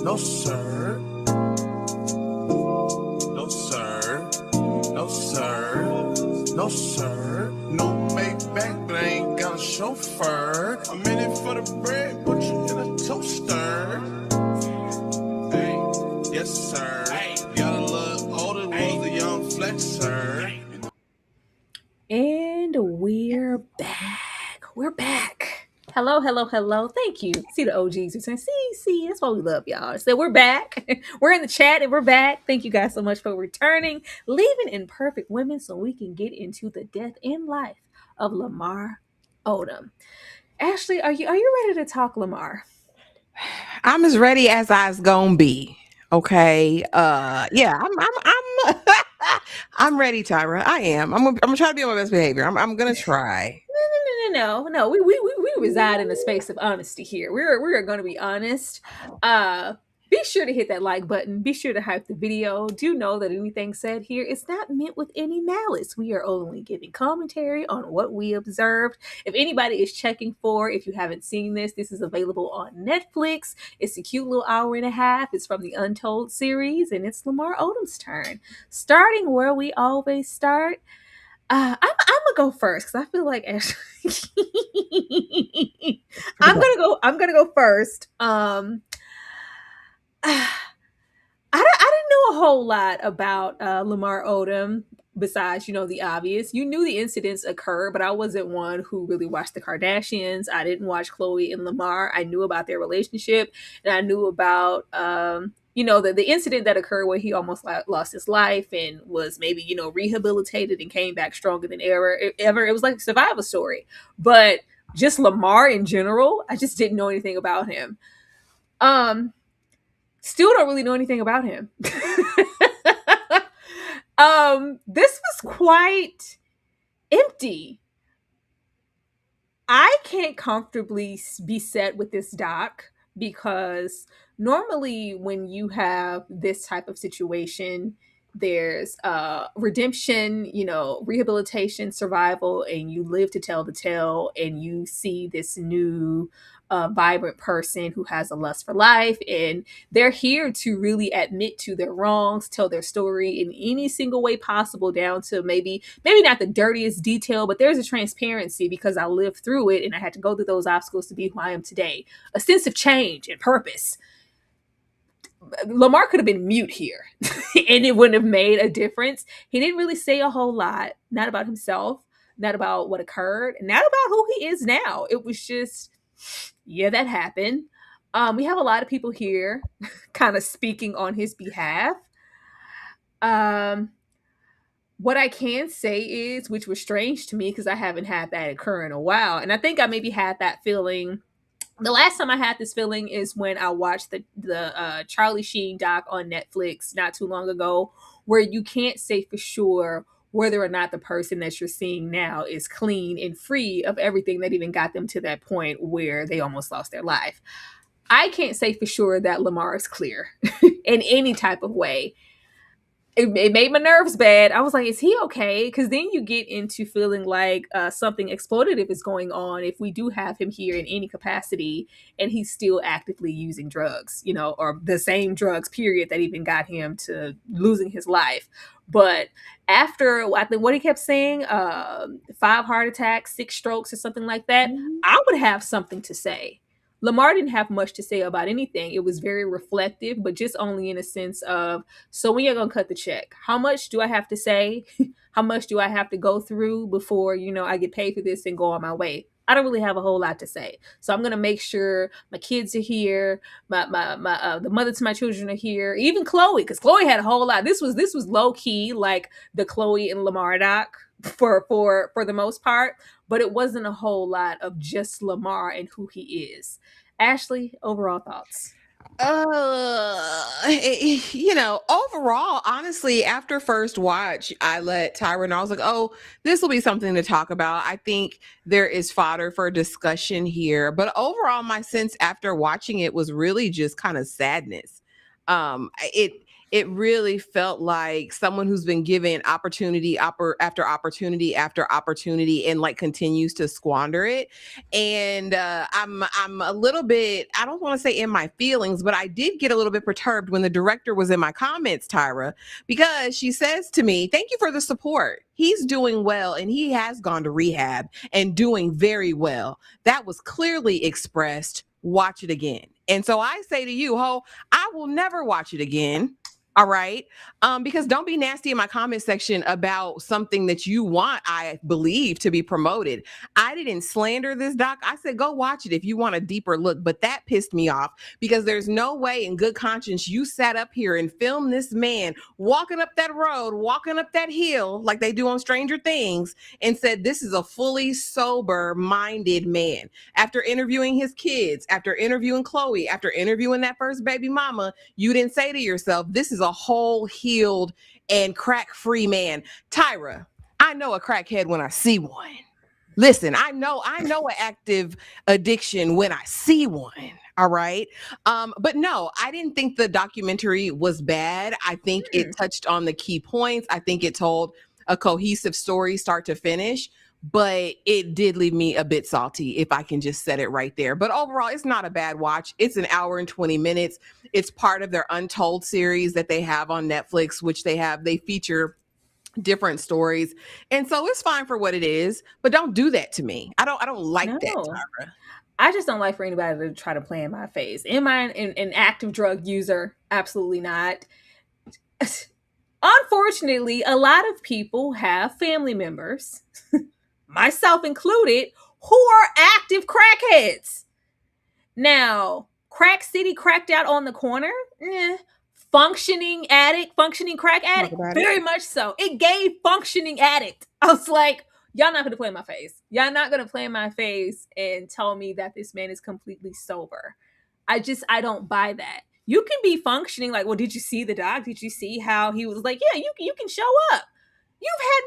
no sir, no sir, no sir, no sir, no Maybach, but I ain't got a chauffeur. I'm in it for the bread, put you in a toaster. Hey, yes sir. Got a little older, was a young flexer. And we're back. We're back. Hello, hello, hello. Thank you. See the OGs return. See, that's why we love y'all. So we're back. We're in the chat and we're back. Thank you guys so much for returning, leaving Imperfect Women so we can get into the death and life of Lamar Odom. Ashley, are you ready to talk Lamar? I'm as ready as I's gonna be. Okay. Yeah, I'm I'm ready, Tyra. I am. I'm gonna try to be on my best behavior. I'm gonna try. No. We reside in a space of honesty here. We're going to be honest. Be sure to hit that like button. Be sure to hype the video. Do know that anything said here is not meant with any malice. We are only giving commentary on what we observed. If anybody is checking for, if you haven't seen this is available on Netflix. It's a cute little hour and a half. It's from the Untold series, and it's Lamar Odom's turn. Starting where we always start. I'm gonna go first because I feel like Ashley. I'm gonna go first. I didn't know a whole lot about Lamar Odom besides, the obvious. You knew the incidents occurred, but I wasn't one who really watched the Kardashians. I didn't watch Khloé and Lamar. I knew about their relationship, and I knew about the incident that occurred where he almost lost his life and was maybe rehabilitated and came back stronger than ever. It was like a survival story, but just Lamar in general, I just didn't know anything about him. Still don't really know anything about him. This was quite empty. I can't comfortably be set with this doc because normally when you have this type of situation, there's redemption, rehabilitation, survival, and you live to tell the tale, and you see this new vibrant person who has a lust for life, and they're here to really admit to their wrongs, tell their story in any single way possible, down to maybe not the dirtiest detail, but there's a transparency because I lived through it and I had to go through those obstacles to be who I am today. A sense of change and purpose. Lamar could have been mute here and it wouldn't have made a difference. He didn't really say a whole lot, not about himself, not about what occurred, and not about who he is now. It was just, yeah, that happened. We have a lot of people here kind of speaking on his behalf. What I can say is, which was strange to me because I haven't had that occur in a while, and I think I maybe had that feeling. The last time I had this feeling is when I watched the Charlie Sheen doc on Netflix not too long ago, where you can't say for sure whether or not the person that you're seeing now is clean and free of everything that even got them to that point where they almost lost their life. I can't say for sure that Lamar is clear in any type of way. It made my nerves bad. I was like, is he okay? Because then you get into feeling like something exploitative is going on if we do have him here in any capacity and he's still actively using drugs, or the same drugs, period, that even got him to losing his life. But after, I think what he kept saying, 5 heart attacks, 6 strokes or something like that, I would have something to say. Lamar didn't have much to say about anything. It was very reflective, but just only in a sense of, so when you're going to cut the check, how much do I have to say? How much do I have to go through before, I get paid for this and go on my way? I don't really have a whole lot to say. So I'm going to make sure my kids are here. The mother to my children are here. Even Khloé, because Khloé had a whole lot. This was low key, like the Khloé and Lamar doc for the most part, but it wasn't a whole lot of just Lamar and who he is. Ashley, overall thoughts? Overall, honestly, after first watch, I let Tyra know. I was like, oh, this will be something to talk about. I think there is fodder for discussion here. But overall, my sense after watching it was really just kind of sadness. it really felt like someone who's been given opportunity after opportunity after opportunity and like continues to squander it. And I'm a little bit, I don't want to say in my feelings, but I did get a little bit perturbed when the director was in my comments, Tyra, because she says to me, "Thank you for the support. He's doing well and he has gone to rehab and doing very well. That was clearly expressed. Watch it again." And so I say to you, Ho, I will never watch it again. All right. Because don't be nasty in my comment section about something that you want, I believe, to be promoted. I didn't slander this doc. I said, go watch it if you want a deeper look. But that pissed me off because there's no way in good conscience you sat up here and filmed this man walking up that road, walking up that hill like they do on Stranger Things and said, this is a fully sober minded man. After interviewing his kids, after interviewing Khloé, after interviewing that first baby mama, you didn't say to yourself, this is a whole healed and crack-free man. Tyra, I know a crackhead when I see one. Listen, I know an active addiction when I see one. All right. But no, I didn't think the documentary was bad. I think it touched on the key points. I think it told a cohesive story start to finish. But it did leave me a bit salty, if I can just set it right there. But overall, it's not a bad watch. It's an hour and 20 minutes. It's part of their Untold series that they have on Netflix, which they feature different stories. And so it's fine for what it is, but don't do that to me. I don't like that, Tyra. I just don't like for anybody to try to play in my face. Am I an active drug user? Absolutely not. Unfortunately, a lot of people have family members, myself included, who are active crackheads. Now, Crack City cracked out on the corner. Functioning crack addict, very much so. It gave functioning addict. I was like, y'all not gonna play in my face. Y'all not gonna play in my face and tell me that this man is completely sober. I don't buy that. You can be functioning like, well, did you see the doc? Did you see how he was like, yeah, you can show up. You've had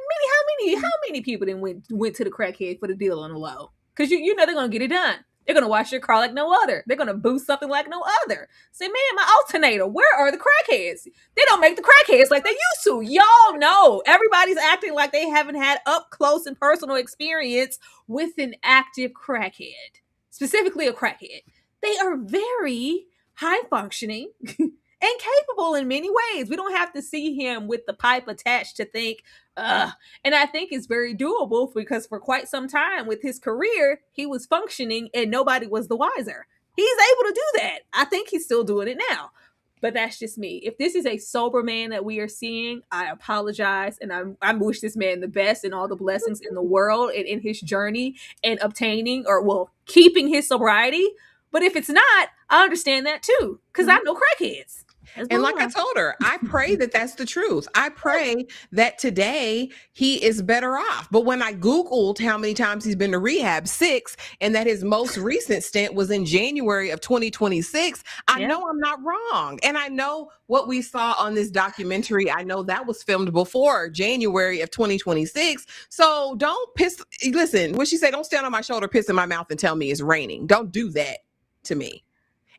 how many people then went to the crackhead for the deal on the low? Because you know they're gonna get it done. They're gonna wash your car like no other. They're gonna boost something like no other. Say, man, my alternator, where are the crackheads? They don't make the crackheads like they used to. Y'all know everybody's acting like they haven't had up close and personal experience with an active crackhead, specifically a crackhead. They are very high functioning and capable in many ways. We don't have to see him with the pipe attached to think, ugh. And I think it's very doable because for quite some time with his career, he was functioning and nobody was the wiser. He's able to do that. I think he's still doing it now. But that's just me. If this is a sober man that we are seeing, I apologize. And I wish this man the best and all the blessings in the world and in his journey and obtaining keeping his sobriety. But if it's not, I understand that too. Because I know crackheads. And like I told her, I pray that that's the truth. I pray that today he is better off. But when I Googled how many times he's been to rehab, 6, and that his most recent stint was in January of 2026, I know I'm not wrong. And I know what we saw on this documentary, I know that was filmed before January of 2026. So listen, what she said, don't stand on my shoulder, piss in my mouth and tell me it's raining. Don't do that to me.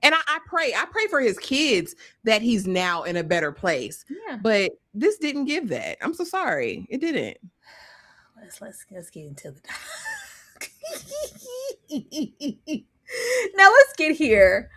And I pray for his kids that he's now in a better place. Yeah. But this didn't give that. I'm so sorry. It didn't. Let's get into the now let's get here.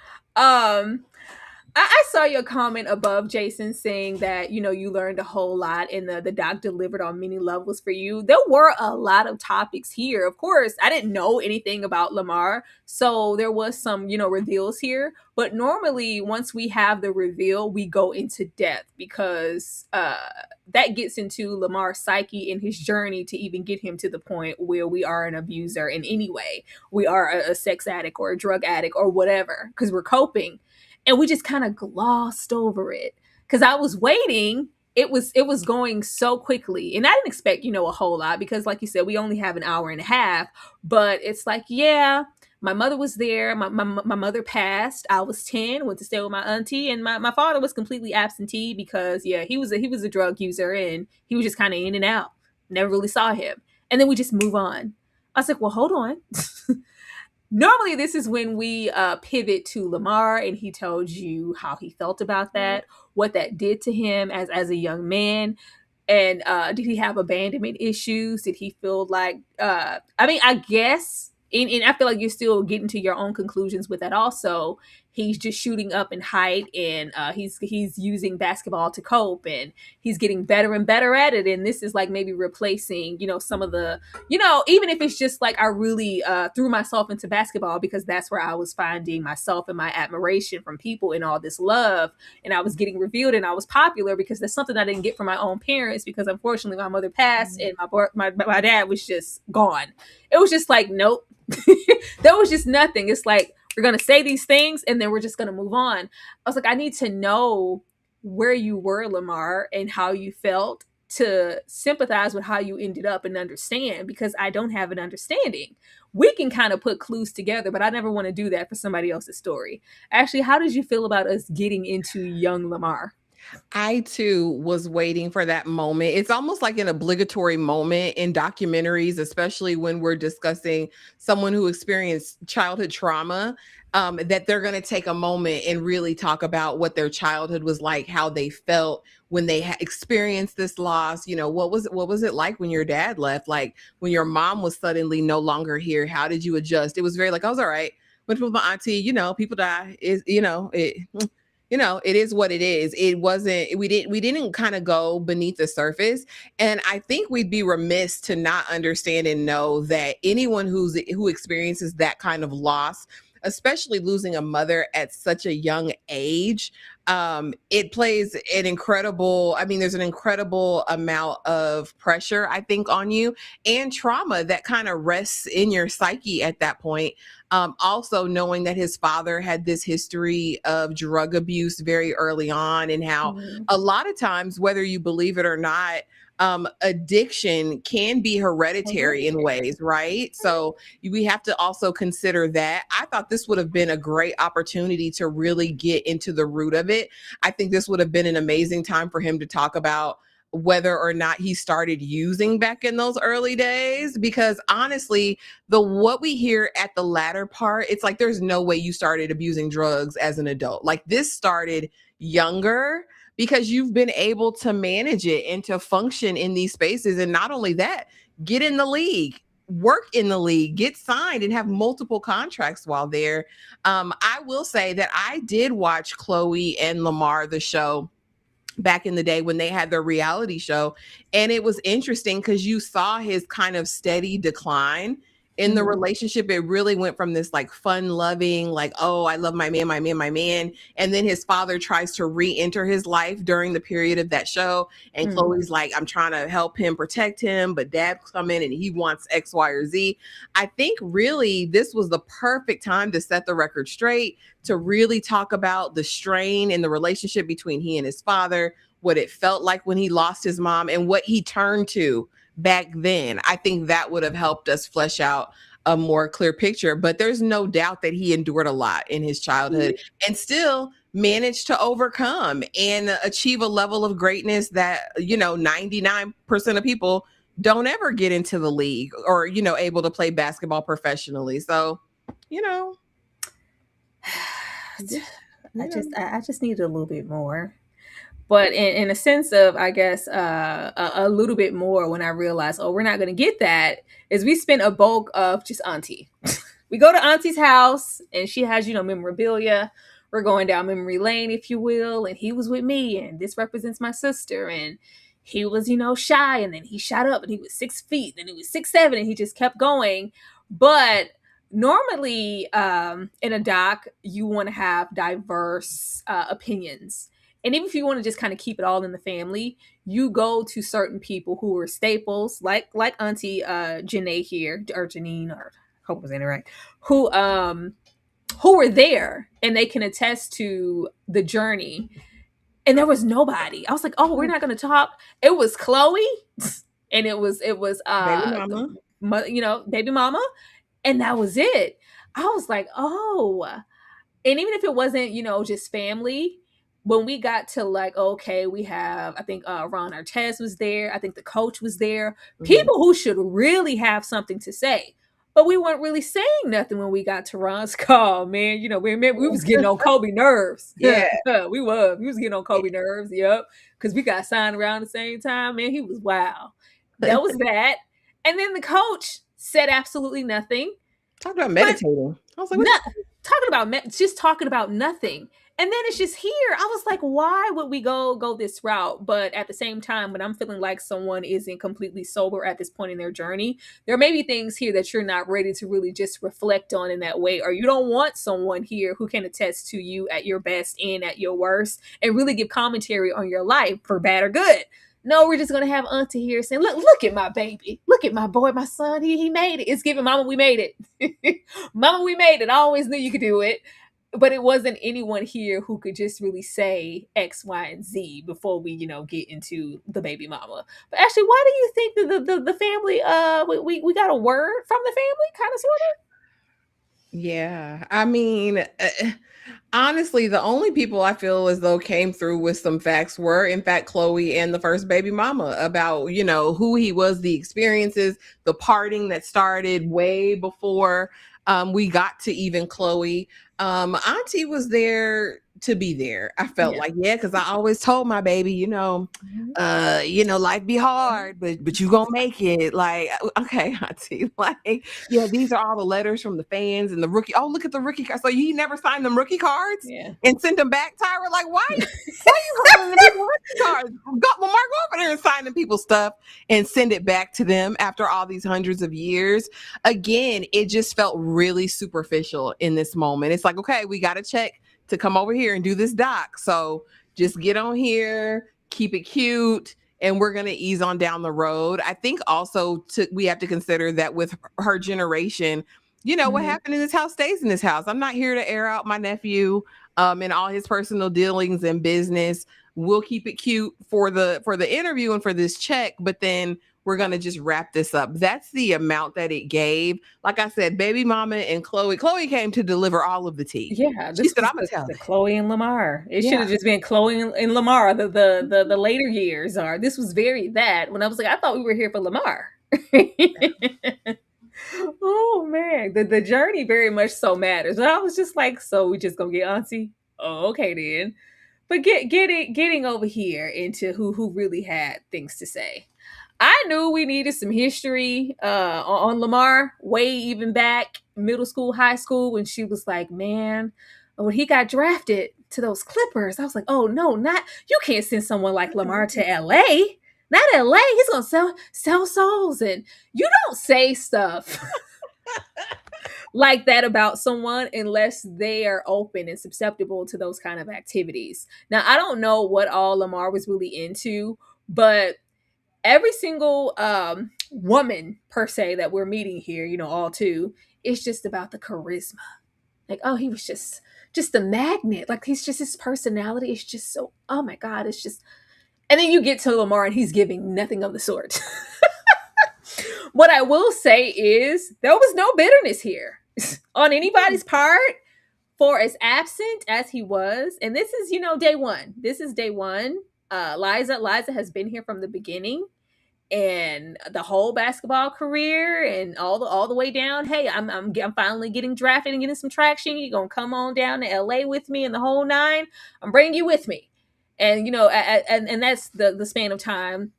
I saw your comment above, Jason, saying that, you learned a whole lot and the doc delivered on many levels for you. There were a lot of topics here. Of course, I didn't know anything about Lamar, so there was some, reveals here. But normally, once we have the reveal, we go into depth because that gets into Lamar's psyche and his journey to even get him to the point where we are an abuser in any way. We are a sex addict or a drug addict or whatever because we're coping. And we just kind of glossed over it because I was waiting. It was going so quickly. And I didn't expect, a whole lot because like you said, we only have an hour and a half. But it's like, yeah, my mother was there. My mother passed. I was 10, went to stay with my auntie. And my father was completely absentee because, yeah, he was a drug user and he was just kind of in and out. Never really saw him. And then we just move on. I was like, well, hold on. normally this is when we pivot to Lamar, and he told you how he felt about that, what that did to him as a young man. And did he have abandonment issues? Did he feel like I mean, I guess, and I feel like you're still getting to your own conclusions with that also. He's just shooting up in height, and he's using basketball to cope, and he's getting better and better at it. And this is like maybe replacing, some of the, even if it's just like I really threw myself into basketball because that's where I was finding myself and my admiration from people and all this love, and I was getting revealed and I was popular because that's something I didn't get from my own parents, because unfortunately my mother passed and my dad was just gone. It was just like, nope. There was just nothing. It's like, we're going to say these things and then we're just going to move on. I was like, I need to know where you were, Lamar, and how you felt to sympathize with how you ended up and understand, because I don't have an understanding. We can kind of put clues together, but I never want to do that for somebody else's story. Actually, how did you feel about us getting into young Lamar? I too was waiting for that moment. It's almost like an obligatory moment in documentaries, especially when we're discussing someone who experienced childhood trauma, that they're going to take a moment and really talk about what their childhood was like, how they felt when they experienced this loss. What was it like when your dad left? Like when your mom was suddenly no longer here, how did you adjust? It was very like, I was all right. Went with my auntie, people die. It is what it is. It wasn't, we didn't kind of go beneath the surface. And I think we'd be remiss to not understand and know that anyone who experiences that kind of loss, especially losing a mother at such a young age, it plays an incredible, there's an incredible amount of pressure, I think, on you, and trauma that kind of rests in your psyche at that point. Also knowing that his father had this history of drug abuse very early on, and how a lot of times, whether you believe it or not, addiction can be hereditary in ways, right? So we have to also consider that. I thought this would have been a great opportunity to really get into the root of it. I think this would have been an amazing time for him to talk about whether or not he started using back in those early days, because honestly, what we hear at the latter part, it's like there's no way you started abusing drugs as an adult. Like this started younger, because you've been able to manage it and to function in these spaces. And not only that, get in the league, work in the league, get signed, and have multiple contracts while there. I will say that I did watch Khloé and Lamar, the show, back in the day when they had their reality show. And it was interesting because you saw his kind of steady decline in the relationship. It really went from this like fun loving, like, oh, I love my man, my man, my man. And then his father tries to re-enter his life during the period of that show. And Khloé's like, I'm trying to help him, protect him, but dad's come in and he wants X, Y, or Z. I think really this was the perfect time to set the record straight, to really talk about the strain in the relationship between he and his father, what it felt like when he lost his mom, and what he turned to back then. I think that would have helped us flesh out a more clear picture. But there's no doubt that he endured a lot in his childhood and still managed to overcome and achieve a level of greatness that, 99% of people don't ever get into the league or, able to play basketball professionally. So, I just needed a little bit more. But in a sense of, I guess, a little bit more, when I realized, oh, we're not going to get that, is we spent a bulk of just auntie. We go to auntie's house and she has, memorabilia. We're going down memory lane, if you will. And he was with me, and this represents my sister. And he was, shy, and then he shot up and he was 6 feet, and he was 6'7", and he just kept going. But normally in a doc, you want to have diverse opinions. And even if you want to just kind of keep it all in the family, you go to certain people who are staples, like Auntie Janae here, or Janine, or I hope I was saying it right, who were there, and they can attest to the journey. And there was nobody. I was like, oh, we're not going to talk. It was Khloé, and it was baby mama. Baby mama, and that was it. I was like, oh. And even if it wasn't, just family, when we got to like, okay, we have, I think Ron Artest was there. I think the coach was there. People who should really have something to say. But we weren't really saying nothing when we got to Ron's call, man. We was getting on Kobe nerves. Yeah. We was getting on Kobe nerves, yep. Because we got signed around the same time, man. He was wow. That was that. And then the coach said absolutely nothing. Talk about meditating. I was like, Just talking about nothing. And then it's just here. I was like, why would we go this route? But at the same time, when I'm feeling like someone isn't completely sober at this point in their journey, there may be things here that you're not ready to really just reflect on in that way, or you don't want someone here who can attest to you at your best and at your worst and really give commentary on your life for bad or good. No, we're just gonna have Auntie here saying, look at my baby. Look at my boy, my son. He made it. It's giving Mama, we made it. Mama, we made it. I always knew you could do it. But it wasn't anyone here who could just really say X, Y, and Z before we, get into the baby mama. But actually, why do you think that the family, we got a word from the family, kind of, sort of? yeah. I mean, honestly, the only people I feel as though came through with some facts were, in fact, Khloé and the first baby mama about, who he was, the experiences, the parting that started way before we got to even Khloé. Auntie was there to be there. I felt like, because I always told my baby, life be hard, but you gonna make it. Like, okay, Auntie, like, these are all the letters from the fans and the rookie. Oh, look at the rookie cards. So he never signed them rookie cards and sent them back, Tyra. Like, why you handing the people rookie cards? Lamar, go over there and sign them people's stuff and send it back to them after all these hundreds of years. Again, it just felt really superficial in this moment. It's like, okay, we got to check to come over here and do this doc. So just get on here, keep it cute, and we're going to ease on down the road. I think also we have to consider that with her generation, what happened in this house stays in this house. I'm not here to air out my nephew and all his personal dealings and business. We'll keep it cute for the interview and for this check, but then we're going to just wrap this up. That's the amount that it gave. Like I said, baby mama and Khloé. Khloé came to deliver all of the tea. Yeah. She said, I'm going to tell the Khloé and Lamar. It should have just been Khloé and Lamar, the later years are. This was very that. When I was like, I thought we were here for Lamar. Oh, man. The journey very much so matters. And I was just like, so we just going to get Auntie? Oh, okay then. But getting over here into who really had things to say. I knew we needed some history on Lamar way even back middle school, high school, when she was like, man, when he got drafted to those Clippers, I was like, oh no, you can't send someone like Lamar to LA. Not LA. He's gonna sell souls. And you don't say stuff like that about someone unless they are open and susceptible to those kind of activities. Now, I don't know what all Lamar was really into, but every single woman per se that we're meeting here, all two, it's just about the charisma. Like, oh, he was just a magnet. Like, he's just, his personality is just so, oh my God, it's just, and then you get to Lamar and he's giving nothing of the sort. What I will say is there was no bitterness here on anybody's part for as absent as he was. And this is, day one. This is day one. Liza has been here from the beginning and the whole basketball career and all the way down. Hey, I'm finally getting drafted and getting some traction. You're gonna come on down to LA with me and the whole nine. I'm bringing you with me, and and that's the span of time.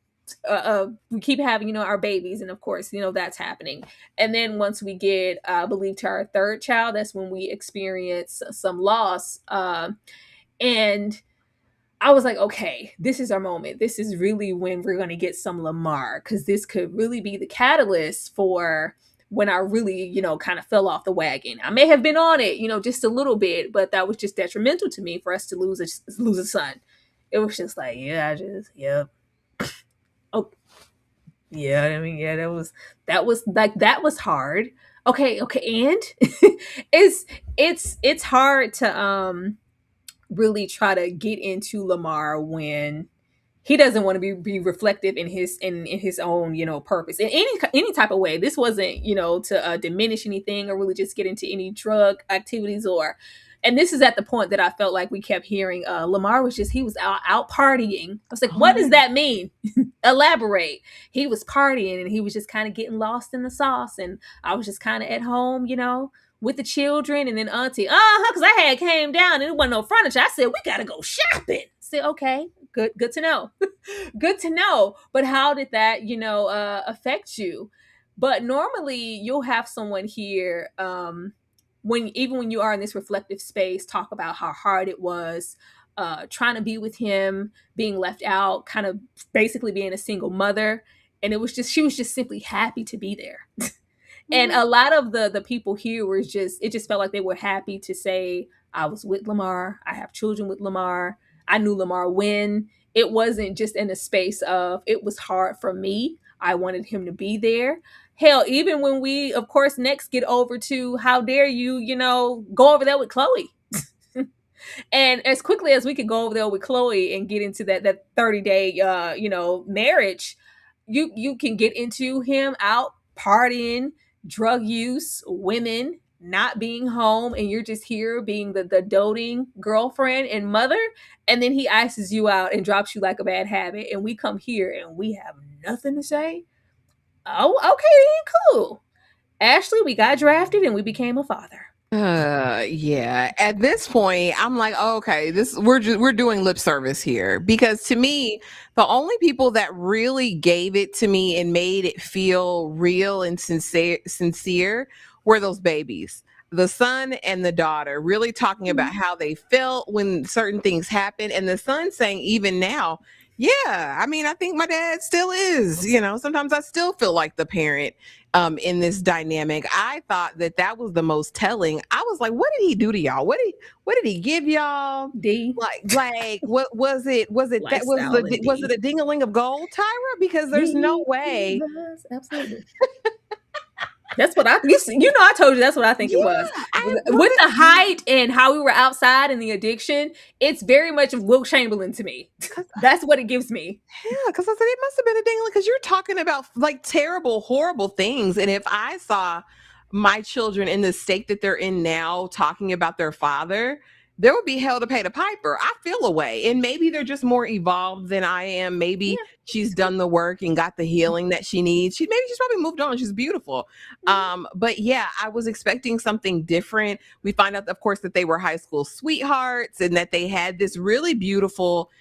We keep having our babies, and of course that's happening. And then once we get, I believe, to our third child, that's when we experience some loss, and I was like, okay, this is our moment. This is really when we're going to get some Lamar, because this could really be the catalyst for when I really, kind of fell off the wagon. I may have been on it, just a little bit, but that was just detrimental to me for us to lose a son. It was just like, oh, yeah. I mean, yeah, that was hard. Okay, and it's hard to really try to get into Lamar when he doesn't want to be reflective in his own purpose in any type of way. This wasn't to diminish anything or really just get into any drug activities and this is at the point that I felt like we kept hearing Lamar was just, he was out partying. I was like, what does that mean? Elaborate. He was partying and he was just kind of getting lost in the sauce. And I was just kind of at home, with the children. And then auntie, because I had came down and it wasn't no furniture. I said, we got to go shopping. I said, okay, good to know. Good to know. But how did that, affect you? But normally you'll have someone here, when you are in this reflective space, talk about how hard it was, trying to be with him, being left out, kind of basically being a single mother. And she was just simply happy to be there. And a lot of the people here it just felt like they were happy to say, I was with Lamar. I have children with Lamar. I knew Lamar when. It wasn't just in a space of, it was hard for me. I wanted him to be there. Hell, even when we, of course, next get over to how dare you, go over there with Khloé. And as quickly as we could go over there with Khloé and get into that 30-day, marriage, you can get into him out partying, drug use, women, not being home, and you're just here being the doting girlfriend and mother. And then he ices you out and drops you like a bad habit. And we come here and we have nothing to say. Oh, okay, cool. Ashley, we got drafted and we became a father. Yeah. At this point, I'm like, oh, okay, we're doing lip service here, because to me, the only people that really gave it to me and made it feel real and sincere were those babies. The son and the daughter really talking about how they felt when certain things happened, and the son saying even now, yeah, I mean, I think my dad still is, sometimes I still feel like the parent in this dynamic. I thought that was the most telling. I was like, what did he do to y'all? What did he give y'all? Like what was it? Was it was it a ding-a-ling of gold, Tyra? Because there's no way. Absolutely. That's what I told you that's what I think it was. With the height and how we were outside and the addiction, it's very much of Wilt Chamberlain to me. That's what it gives me. Yeah, because I said it must have been a ding, because you're talking about like terrible, horrible things. And if I saw my children in the state that they're in now talking about their father, there would be hell to pay the piper. I feel a way. And maybe they're just more evolved than I am. Maybe she's done the work and got the healing that she needs. She's probably moved on. She's beautiful. But yeah, I was expecting something different. We find out, of course, that they were high school sweethearts and that they had this really beautiful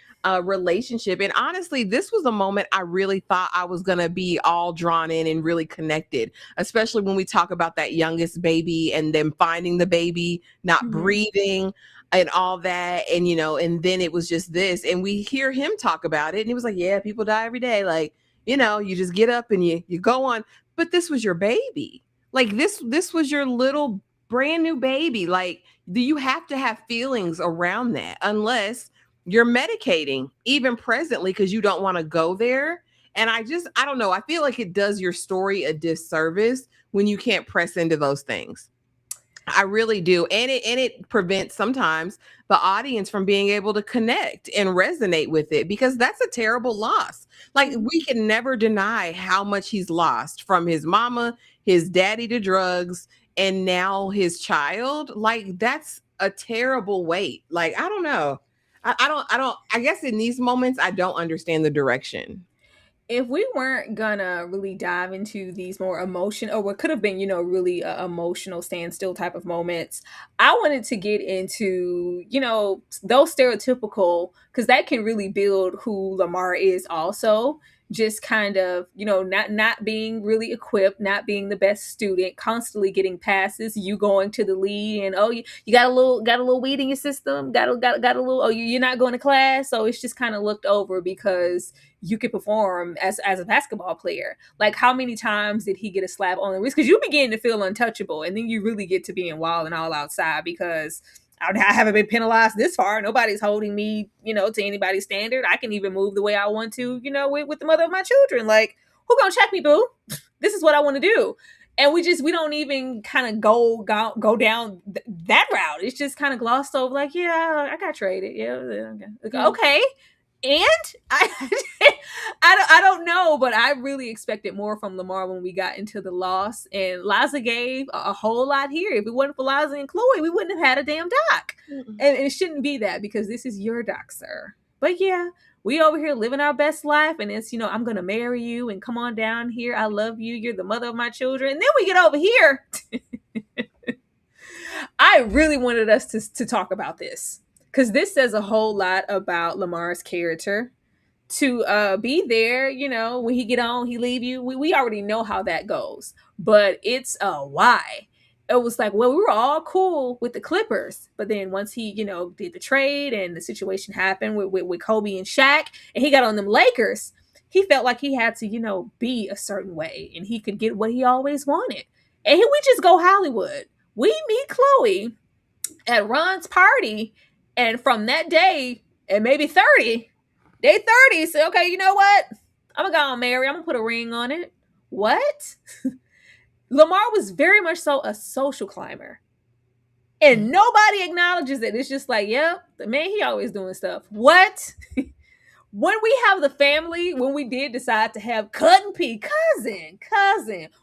relationship. And honestly, this was a moment I really thought I was going to be all drawn in and really connected, especially when we talk about that youngest baby and them finding the baby, not breathing and all that. And, and then it was just this, and we hear him talk about it. And he was like, yeah, people die every day. Like, you just get up and you go on. But this was your baby. Like this was your little brand new baby. Like, do you have to have feelings around that unless you're medicating even presently because you don't want to go there? And I don't know. I feel like it does your story a disservice when you can't press into those things. I really do. And it prevents sometimes the audience from being able to connect and resonate with it, because that's a terrible loss. Like, we can never deny how much he's lost, from his mama, his daddy to drugs, and now his child. Like, that's a terrible weight. Like, I don't know. I guess in these moments, I don't understand the direction. If we weren't gonna really dive into these more emotional, or what could have been, really emotional standstill type of moments, I wanted to get into, those stereotypical, because that can really build who Lamar is also. Just kind of, not being really equipped, not being the best student, constantly getting passes, you going to the lead, and you got a little weed in your system, got a little, you're not going to class, so it's just kind of looked over because you could perform as a basketball player. Like, how many times did he get a slap on the wrist? Because you begin to feel untouchable, and then you really get to being wild and all outside, because I haven't been penalized this far. Nobody's holding me, to anybody's standard. I can even move the way I want to, with the mother of my children. Like, who gonna check me, boo? This is what I want to do. And we don't even kind of go down that route. It's just kind of glossed over. Like, yeah, I got traded. Yeah, okay. And I don't know, but I really expected more from Lamar when we got into the loss. And Liza gave a whole lot here. If it wasn't for Liza and Khloé, we wouldn't have had a damn doc. And it shouldn't be that, because this is your doc, sir. But yeah, we over here living our best life, and it's, I'm gonna marry you and come on down here. I love you. You're the mother of my children. And then we get over here. I really wanted us to talk about this because this says a whole lot about Lamar's character. To be there, when he get on, he leave you. We already know how that goes, but it's why. It was like, well, we were all cool with the Clippers, but then once he, did the trade and the situation happened with Kobe and Shaq, and he got on them Lakers, he felt like he had to, be a certain way, and he could get what he always wanted. And we just go Hollywood. We meet Khloé at Ron's party, and from that day, and maybe 30, day 30, say, okay, you know what? I'm gonna go and marry. I'm gonna put a ring on it. What? Lamar was very much so a social climber. And nobody acknowledges it. It's just like, yep, the man, he always doing stuff. What? When we have the family, when we did decide to have cousin,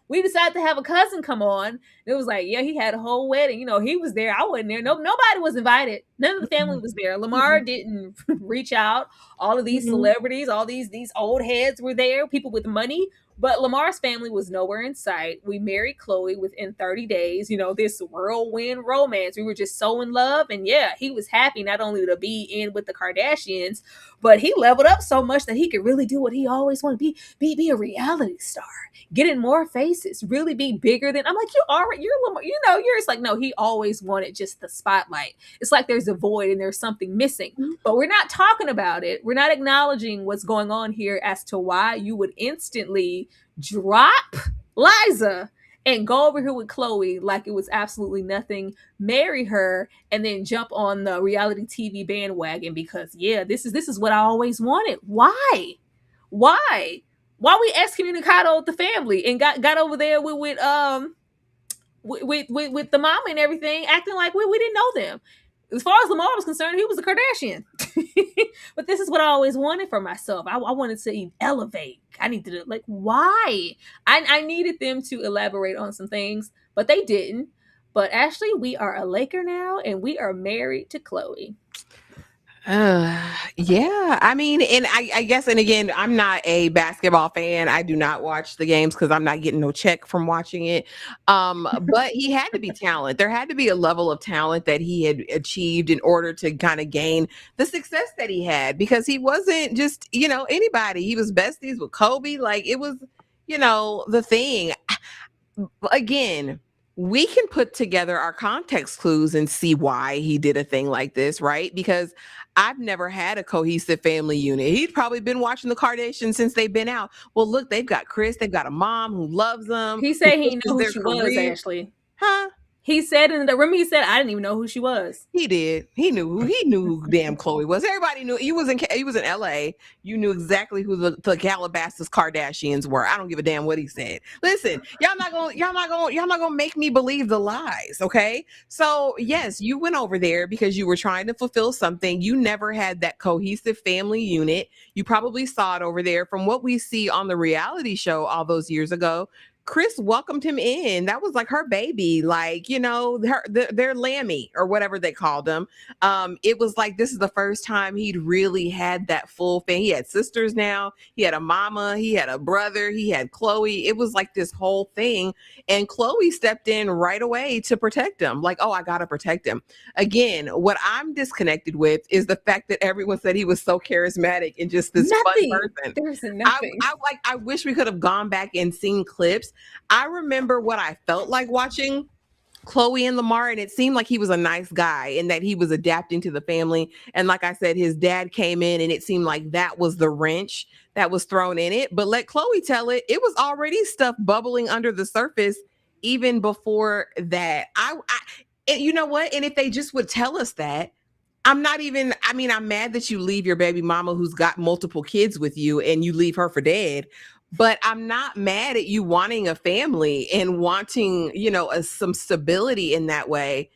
we decided to have a cousin come on. It was like, yeah, he had a whole wedding. He was there. I wasn't there. Nobody was invited. None of the family was there. Lamar didn't reach out. All of these celebrities, all these old heads were there, people with money. But Lamar's family was nowhere in sight. We married Khloé within 30 days. This whirlwind romance. We were just so in love. And yeah, he was happy not only to be in with the Kardashians, but he leveled up so much that he could really do what he always wanted to be a reality star, get in more faces, really be bigger than. I'm like, you're Lamar, you're just like, no, he always wanted just the spotlight. It's like there's a void and there's something missing, but we're not talking about it. We're not acknowledging what's going on here as to why you would instantly drop Liza and go over here with Khloé like it was absolutely nothing, marry her, and then jump on the reality TV bandwagon because this is what I always wanted. Why? Why we excommunicado the family and got over there with the mama and everything, acting like we didn't know them. As far as Lamar was concerned, he was a Kardashian. But this is what I always wanted for myself. I wanted to elevate. I needed to, like, why? I needed them to elaborate on some things, but they didn't. But Ashley, we are a Laker now, and we are married to Khloé. Yeah, I mean, and I guess, and again, I'm not a basketball fan. I do not watch the games because I'm not getting no check from watching it. But he had to be talent. There had to be a level of talent that he had achieved in order to kind of gain the success that he had, because he wasn't just, anybody. He was besties with Kobe. Like, it was, the thing. Again, we can put together our context clues and see why he did a thing like this, right? Because I've never had a cohesive family unit. He'd probably been watching the Kardashians since they've been out. Well, look, they've got Kris. They've got a mom who loves them. He said he knew who she was, Ashley. Huh? He said in the room, he said, I didn't even know who she was. He did. He knew who damn Khloé was. Everybody knew. He was in LA. You knew exactly who the Calabasas Kardashians were. I don't give a damn what he said. Listen, y'all not gonna make me believe the lies, okay? So yes, you went over there because you were trying to fulfill something. You never had that cohesive family unit. You probably saw it over there from what we see on the reality show all those years ago. Kris welcomed him in. That was like her baby, like, their Lammy or whatever they called him. It was like, this is the first time he'd really had that full family. He had sisters now. He had a mama. He had a brother. He had Khloé. It was like this whole thing. And Khloé stepped in right away to protect him. Like, oh, I got to protect him. Again, what I'm disconnected with is the fact that everyone said he was so charismatic and just this fun person. There's nothing. I wish we could have gone back and seen clips. I remember what I felt like watching Khloé and Lamar, and it seemed like he was a nice guy and that he was adapting to the family. And like I said, his dad came in and it seemed like that was the wrench that was thrown in it. But let Khloé tell it, it was already stuff bubbling under the surface even before that. And you know what? And if they just would tell us that, I'm mad that you leave your baby mama who's got multiple kids with you and you leave her for dead. But I'm not mad at you wanting a family and wanting, some stability in that way.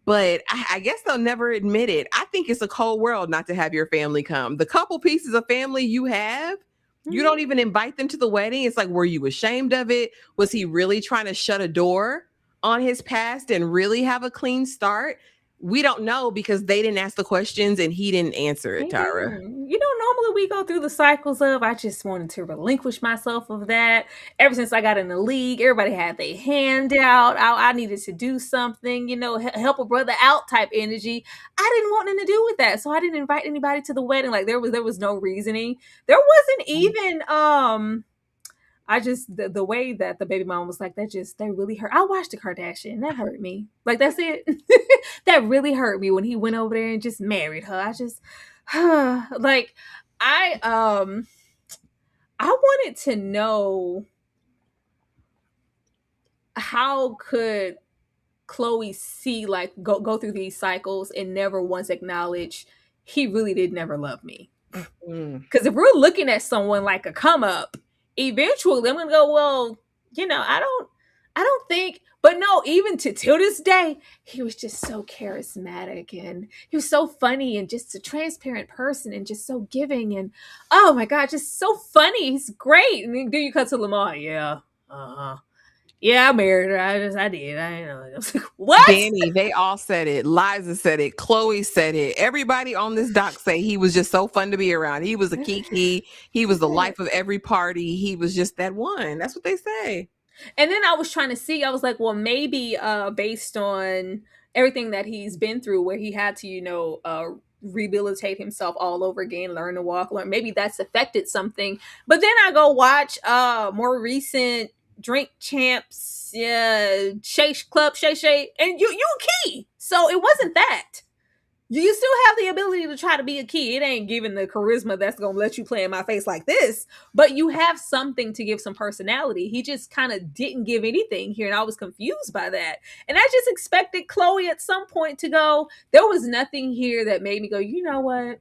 But I guess they'll never admit it. I think it's a cold world not to have your family come. The couple pieces of family you have, you don't even invite them to the wedding. It's like, were you ashamed of it? Was he really trying to shut a door on his past and really have a clean start? we don't know because they didn't ask the questions and he didn't answer it, He Tyra. didn't. Normally we go through the cycles of I just wanted to relinquish myself of that. Ever since I got in the league, everybody had their hand out. I needed to do something, help a brother out type energy. I didn't want nothing to do with that, so I didn't invite anybody to the wedding. Like there was no reasoning. There wasn't even I just the way that the baby mom was like they really hurt. I watched the Kardashian. That hurt me. Like that's it. That really hurt me when he went over there and just married her. I just like I wanted to know how could Khloé see like go through these cycles and never once acknowledge he really did never love me. Because if we're looking at someone like a come up, eventually I'm gonna go, well, I don't think, but no, even till this day, he was just so charismatic and he was so funny and just a transparent person and just so giving and oh my god, just so funny. He's great. And then you cut to Lamar, yeah, yeah, I married her. I did. I know. I was like, what? Danny, they all said it. Liza said it. Khloé said it. Everybody on this doc say he was just so fun to be around. He was a kiki. He was the life of every party. He was just that one. That's what they say. And then I was trying to see. I was like, well, maybe based on everything that he's been through, where he had to, rehabilitate himself all over again, learn to walk, maybe that's affected something. But then I go watch more recent Drink Champs, Shay Club, Shay, and you a key. So it wasn't that. You still have the ability to try to be a key. It ain't giving the charisma that's gonna let you play in my face like this, but you have something to give some personality. He just kind of didn't give anything here, and I was confused by that. And I just expected Khloé at some point to go, there was nothing here that made me go, you know what?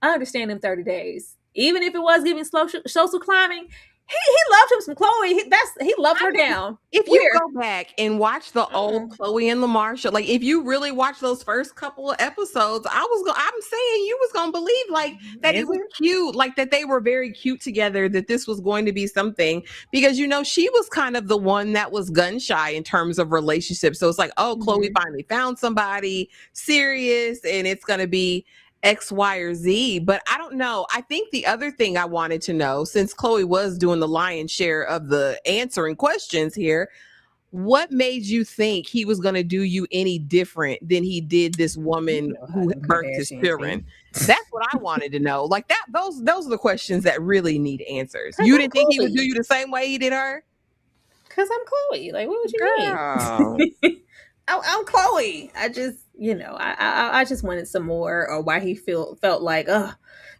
I understand them 30 days. Even if it was giving social climbing, he loved him some Khloé. He loved her down. If you go back and watch the old Khloé and Lamar show, like if you really watch those first couple of episodes, I'm saying you was gonna believe like that it was cute, like that they were very cute together, that this was going to be something, because she was kind of the one that was gun shy in terms of relationships. So it's like, oh, Khloé finally found somebody serious and it's gonna be X, Y, or Z. But I don't know. I think the other thing I wanted to know, since Khloé was doing the lion's share of the answering questions here, what made you think he was going to do you any different than he did this woman who birthed his children? That's what I wanted to know. Like that, those are the questions that really need answers. You didn't think he would do you the same way he did her? Because I'm Khloé. Like, what would you mean? I'm Khloé. I just, I just wanted some more, or why he felt like,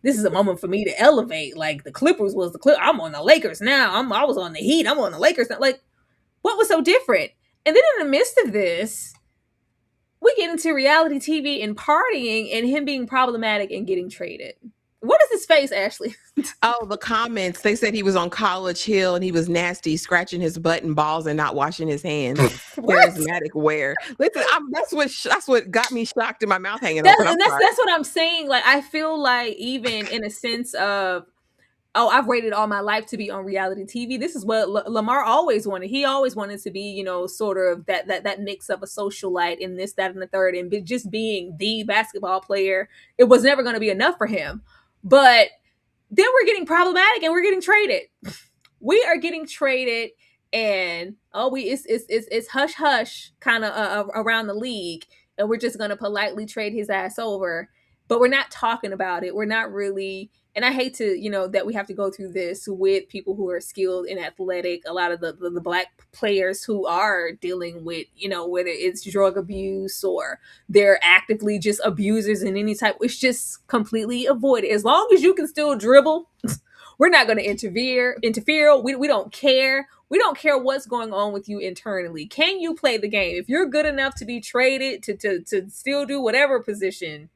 this is a moment for me to elevate. Like the Clippers was the Clip. I'm on the Lakers now. I was on the Heat. I'm on the Lakers now. Like, what was so different? And then in the midst of this, we get into reality TV and partying and him being problematic and getting traded. What is his face, Ashley? Oh, the comments. They said he was on College Hill and he was nasty, scratching his butt and balls and not washing his hands. Charismatic wear. Listen, that's what got me shocked in my mouth hanging open. That's what I'm saying. Like, I feel like even in a sense of, I've waited all my life to be on reality TV. This is what Lamar always wanted. He always wanted to be, sort of that mix of a socialite and this, that, and the third, and just being the basketball player. It was never going to be enough for him. But then we're getting problematic and we're getting traded. We are getting traded, and it's hush hush kind of around the league, and we're just gonna politely trade his ass over. But we're not talking about it. We're not really. And I hate to, that we have to go through this with people who are skilled and athletic. A lot of the Black players who are dealing with, whether it's drug abuse or they're actively just abusers in any type, it's just completely avoided. As long as you can still dribble, we're not going to interfere. We don't care. We don't care what's going on with you internally. Can you play the game? If you're good enough to be traded to still do whatever position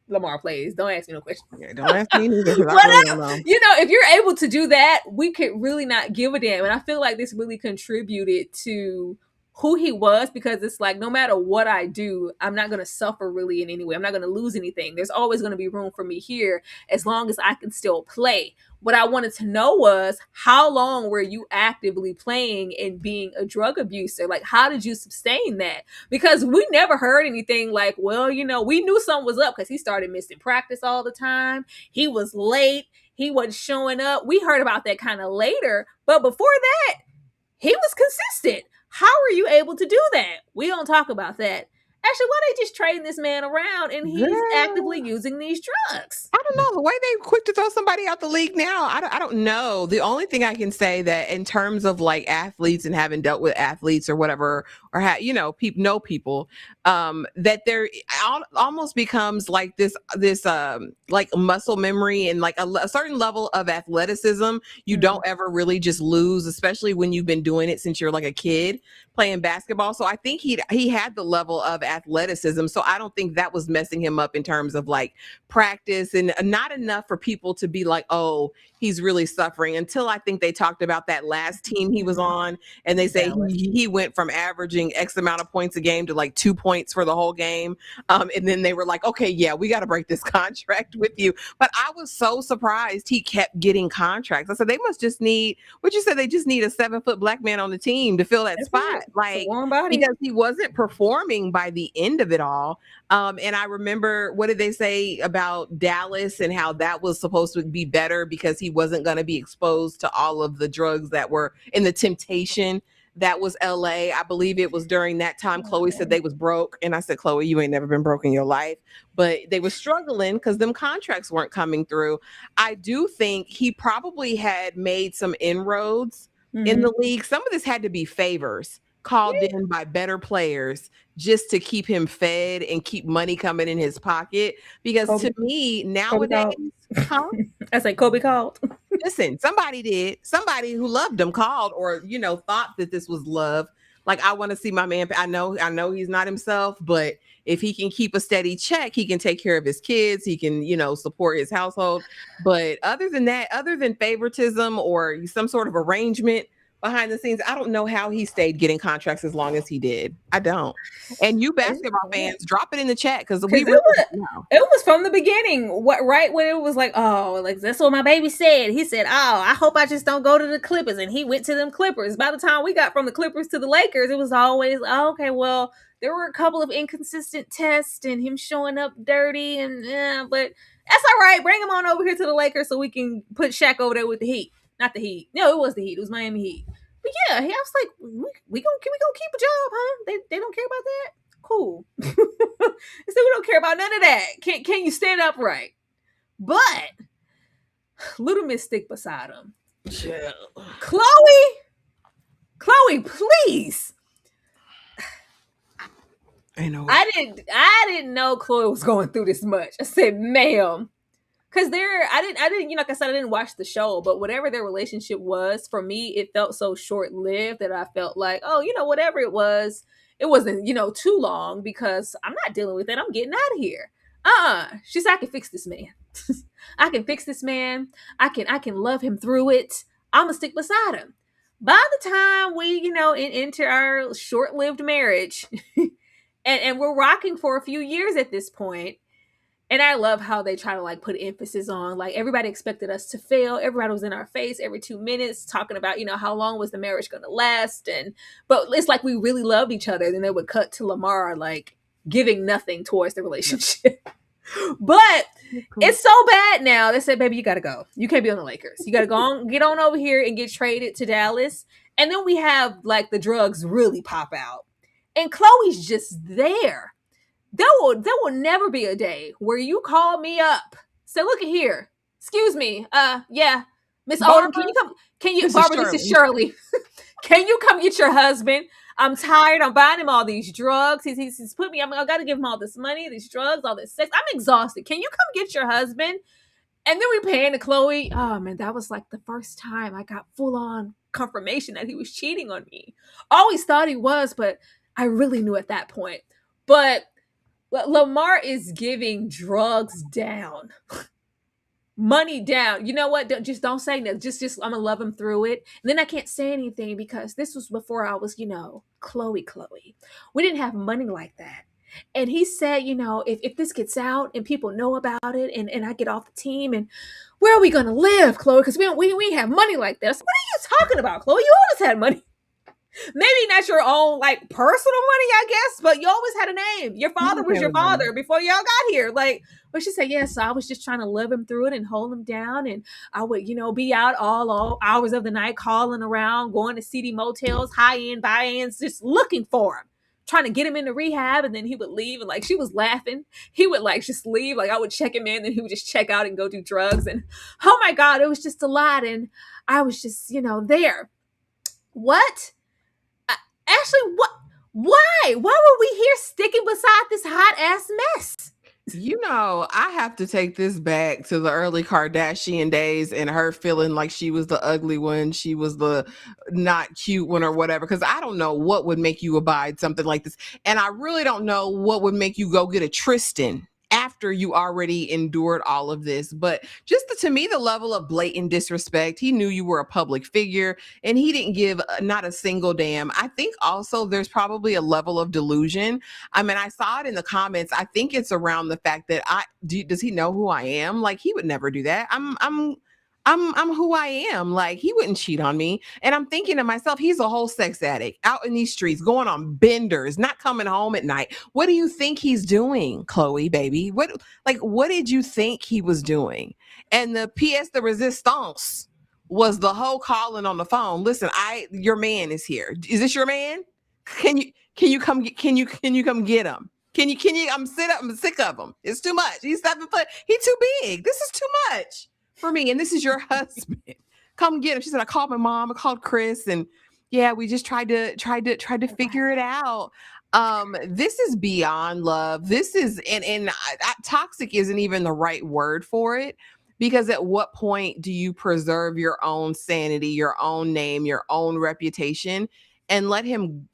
Lamar plays, don't ask me no questions. Yeah, don't ask me neither. If you're able to do that, we could really not give a damn. And I feel like this really contributed to who he was, because it's like no matter what I do, I'm not going to suffer really in any way. I'm not going to lose anything. There's always going to be room for me here as long as I can still play. What I wanted to know was, how long were you actively playing and being a drug abuser? Like, how did you sustain that? Because we never heard anything like, well, you know, we knew something was up because he started missing practice all the time. He was late. He wasn't showing up. We heard about that kind of later. But before that, he was consistent. How are you able to do that? We don't talk about that. Actually, why they just trading this man around and he's actively using these drugs? I don't know. The way they quick to throw somebody out the league now, I don't know. The only thing I can say that in terms of like athletes and having dealt with athletes or whatever, or people know people, that there almost becomes like this like muscle memory and like a certain level of athleticism you don't ever really just lose, especially when you've been doing it since you're like a kid playing basketball. So I think he had the level of athleticism. So I don't think that was messing him up in terms of like practice, and not enough for people to be like, oh, he's really suffering, until I think they talked about that last team he was on, and they say he went from averaging X amount of points a game to like 2 points for the whole game. And then they were like, okay, yeah, we got to break this contract with you. But I was so surprised he kept getting contracts. I said, they must just need, what you said, they just need a 7-foot black man on the team to fill that spot. Like, because he wasn't performing by the end of it all. And I remember, what did they say about Dallas and how that was supposed to be better because he wasn't going to be exposed to all of the drugs that were in the temptation that was LA. I believe it was during that time Khloé said they was broke. And I said, Khloé, you ain't never been broke in your life. But they were struggling because them contracts weren't coming through. I do think he probably had made some inroads in the league. Some of this had to be favors called in by better players just to keep him fed and keep money coming in his pocket. Because to me, nowadays, I say Kobe called. Listen, somebody did. Somebody who loved him called, or thought that this was love. Like, I want to see my man. I know he's not himself, but if he can keep a steady check, he can take care of his kids. He can, support his household. But other than that, other than favoritism or some sort of arrangement behind the scenes, I don't know how he stayed getting contracts as long as he did. I don't. And you basketball fans, drop it in the chat because we really don't know. It was from the beginning. Right when it was like, oh, like that's what my baby said. He said, oh, I hope I just don't go to the Clippers, and he went to them Clippers. By the time we got from the Clippers to the Lakers, it was always, oh, okay, well, there were a couple of inconsistent tests and him showing up dirty, and but that's all right. Bring him on over here to the Lakers so we can put Shaq over there with the Heat. Not the Heat. No, it was the Heat. It was Miami Heat. But yeah, I was like, we gonna keep a job, huh? They don't care about that? Cool. So we don't care about none of that. Can you stand upright? But Little Miss stick beside him. Yeah. Khloé, please. I know. I didn't know Khloé was going through this much. I said, ma'am. Because I didn't, like I said, I didn't watch the show, but whatever their relationship was, for me, it felt so short-lived that I felt like, oh, whatever it wasn't, too long, because I'm not dealing with it. I'm getting out of here. She said, I can fix this man. I can fix this man. I can love him through it. I'm going to stick beside him. By the time we, enter our short-lived marriage, and we're rocking for a few years at this point, and I love how they try to like put emphasis on, like, everybody expected us to fail. Everybody was in our face every 2 minutes talking about, how long was the marriage going to last. But it's like we really loved each other. Then they would cut to Lamar, like, giving nothing towards the relationship. But it's so bad now. They said, baby, you got to go. You can't be on the Lakers. You got to go on, get on over here and get traded to Dallas. And then we have like the drugs really pop out. And Khloé's just there. There will never be a day where you call me up. Say, look at here. Excuse me. Yeah. Miss Odom, Barbara, this is Shirley. Can you come get your husband? I'm tired. I'm buying him all these drugs. He's put me, I got to give him all this money, these drugs, all this sex. I'm exhausted. Can you come get your husband? And then we pan to Khloé. Oh man, that was like the first time I got full on confirmation that he was cheating on me. Always thought he was, but I really knew at that point. But Lamar is giving drugs down. money down. You know what? Just don't say no. Just I'm gonna love him through it. And then I can't say anything because this was before I was, Khloe. We didn't have money like that. And he said, if this gets out and people know about it and I get off the team, and where are we gonna live, Khloe? Because we have money like this. What are you talking about, Khloe? You always had money. Maybe not your own like personal money, I guess, but you always had a name. Your father was your father before y'all got here. Like, but she said, yes, so I was just trying to love him through it and hold him down. And I would, be out all hours of the night, calling around, going to seedy motels, high-end buy-ins, just looking for him, trying to get him into rehab. And then he would leave, and like she was laughing. He would like just leave. Like I would check him in, and he would just check out and go do drugs. And oh my God, it was just a lot. And I was just, there. What? Ashley, what? Why? Why were we here sticking beside this hot ass mess? I have to take this back to the early Kardashian days and her feeling like she was the ugly one. She was the not cute one or whatever. Because I don't know what would make you abide something like this. And I really don't know what would make you go get a Tristan after you already endured all of this. But just to me, the level of blatant disrespect, he knew you were a public figure and he didn't give not a single damn. I think also there's probably a level of delusion. I mean, I saw it in the comments. I think it's around the fact that does he know who I am? Like he would never do that. I'm who I am. Like he wouldn't cheat on me. And I'm thinking to myself, he's a whole sex addict out in these streets, going on benders, not coming home at night. What do you think he's doing, Khloe, baby? What did you think he was doing? And the pièce de résistance was the whole calling on the phone. Listen, your man is here. Is this your man? Can you come get him? Can you I'm sick of him. It's too much. He's 7 foot. He's too big. This is too much for me, and this is your husband. Come get him. She said, I called my mom, I called Chris, and yeah, we just tried to figure it out. This is beyond love. This is and toxic isn't even the right word for it, because at what point do you preserve your own sanity, your own name, your own reputation, and let him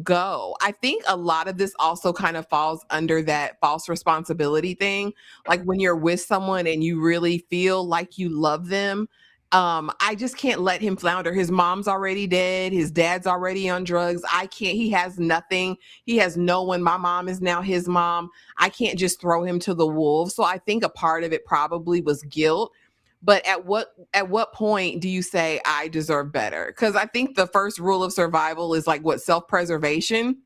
go? I think a lot of this also kind of falls under that false responsibility thing. Like when you're with someone and you really feel like you love them, I just can't let him flounder. His mom's already dead. His dad's already on drugs. He has nothing. He has no one. My mom is now his mom. I can't just throw him to the wolves. So I think a part of it probably was guilt. But at what point do you say I deserve better? Because I think the first rule of survival is like self-preservation.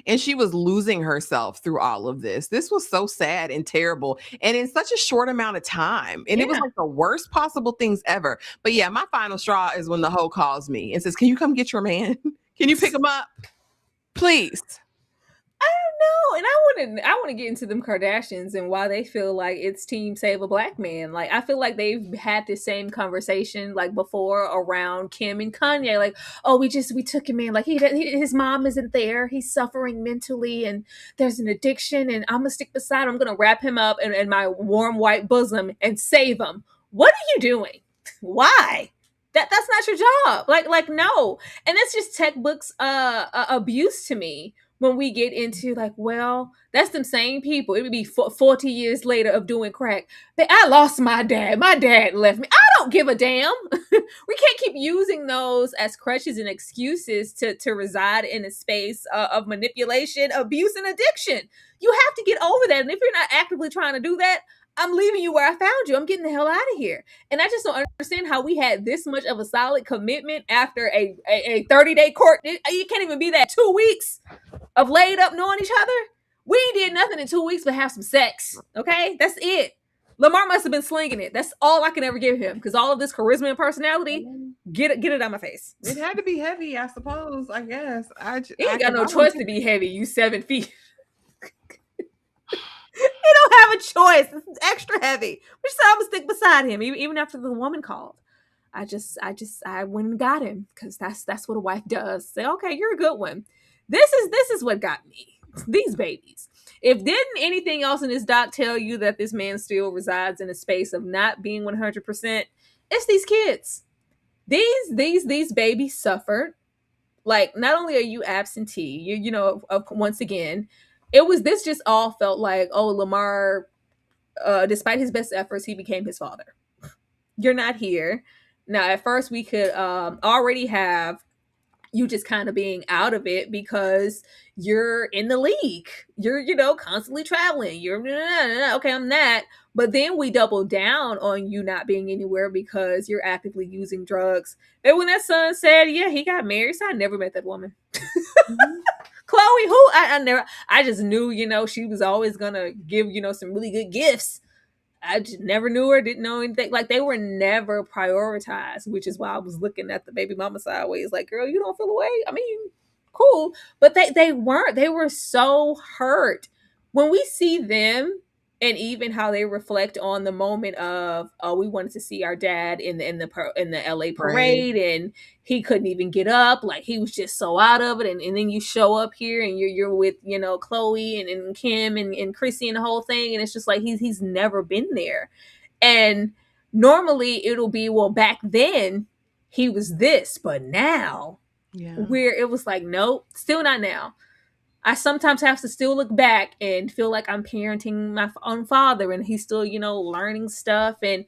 And she was losing herself through all of this. This was so sad and terrible, and in such a short amount of time. And it was like the worst possible things ever. But yeah, my final straw is when the hoe calls me and says, "Can you come get your man? Can you pick him up, please?" I don't know. And I want to get into them Kardashians and why they feel like it's team save a black man. Like I feel like they've had this same conversation like before around Kim and Kanye. Like, oh, we took him in. Like his mom isn't there. He's suffering mentally, and there's an addiction. And I'm gonna stick beside him. I'm gonna wrap him up in my warm white bosom and save him. What are you doing? Why? That's not your job. Like no. And that's just textbooks abuse to me. When we get into like, well, that's them same people. It would be 40 years later of doing crack. But I lost my dad. My dad left me. I don't give a damn. We can't keep using those as crutches and excuses to reside in a space of manipulation, abuse, and addiction. You have to get over that. And if you're not actively trying to do that, I'm leaving you where I found you. I'm getting the hell out of here. And I just don't understand how we had this much of a solid commitment after a 30-day court. You can't even be that 2 weeks of laid up knowing each other. We ain't did nothing in 2 weeks but have some sex. Okay? That's it. Lamar must have been slinging it. That's all I can ever give him. Because all of this charisma and personality, get it out of my face. It had to be heavy, I suppose. I guess. He ain't got no choice to be heavy. You 7 feet. He don't have a choice. It's extra heavy. Which said I'm gonna stick beside him, even after the woman called. I went and got him because that's what a wife does. Say, okay, you're a good one. This is what got me. These babies. If didn't anything else in this doc tell you that this man still resides in a space of not being 100%, it's these kids. These babies suffered. Like, not only are you absentee, once again, this just all felt like, oh, Lamar despite his best efforts, he became his father. You're not here. Now, at first, we could already have you just kind of being out of it because you're in the league. You're, constantly traveling. You're, okay, I'm that. But then we double down on you not being anywhere because you're actively using drugs. And when that son said, yeah, he got married, so I never met that woman. Mhm. Khloé, who I never, I just knew, she was always gonna give, some really good gifts. I just never knew her, didn't know anything. Like, they were never prioritized, which is why I was looking at the baby mama sideways. Like, girl, you don't feel away? I mean, cool. But they weren't. They were so hurt. When we see them and even how they reflect on the moment of, oh, we wanted to see our dad in the LA Right. parade, and he couldn't even get up, like he was just so out of it, and then you show up here and you're with Khloé and Kim and Chrissy and the whole thing, and it's just like he's never been there. And normally it'll be, well, back then he was this, but now Yeah. where it was like, nope, still not now. I sometimes have to still look back and feel like I'm parenting my own father, and he's still, learning stuff, and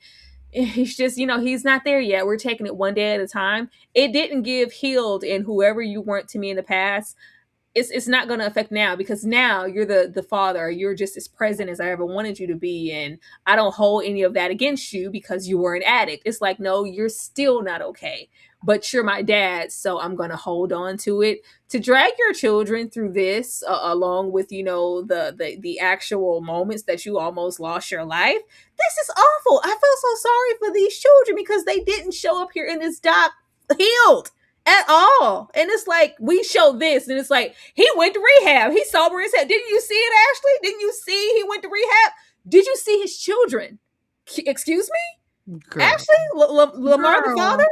he's just, he's not there yet. We're taking it one day at a time. It didn't give healed and whoever you weren't to me in the past. It's not going to affect now, because now you're the father. You're just as present as I ever wanted you to be, and I don't hold any of that against you because you were an addict. It's like, no, you're still not okay, but you're my dad, so I'm going to hold on to it to drag your children through this, along with the actual moments that you almost lost your life. This is awful. I feel so sorry for these children because they didn't show up here in this doc healed at all. And it's like, we show this and it's like, he went to rehab, he's sober as hell. Didn't you see it, Ashley? Didn't you see he went to rehab? Did you see his children? Excuse me? Girl. Ashley? Lamar the Girl. father?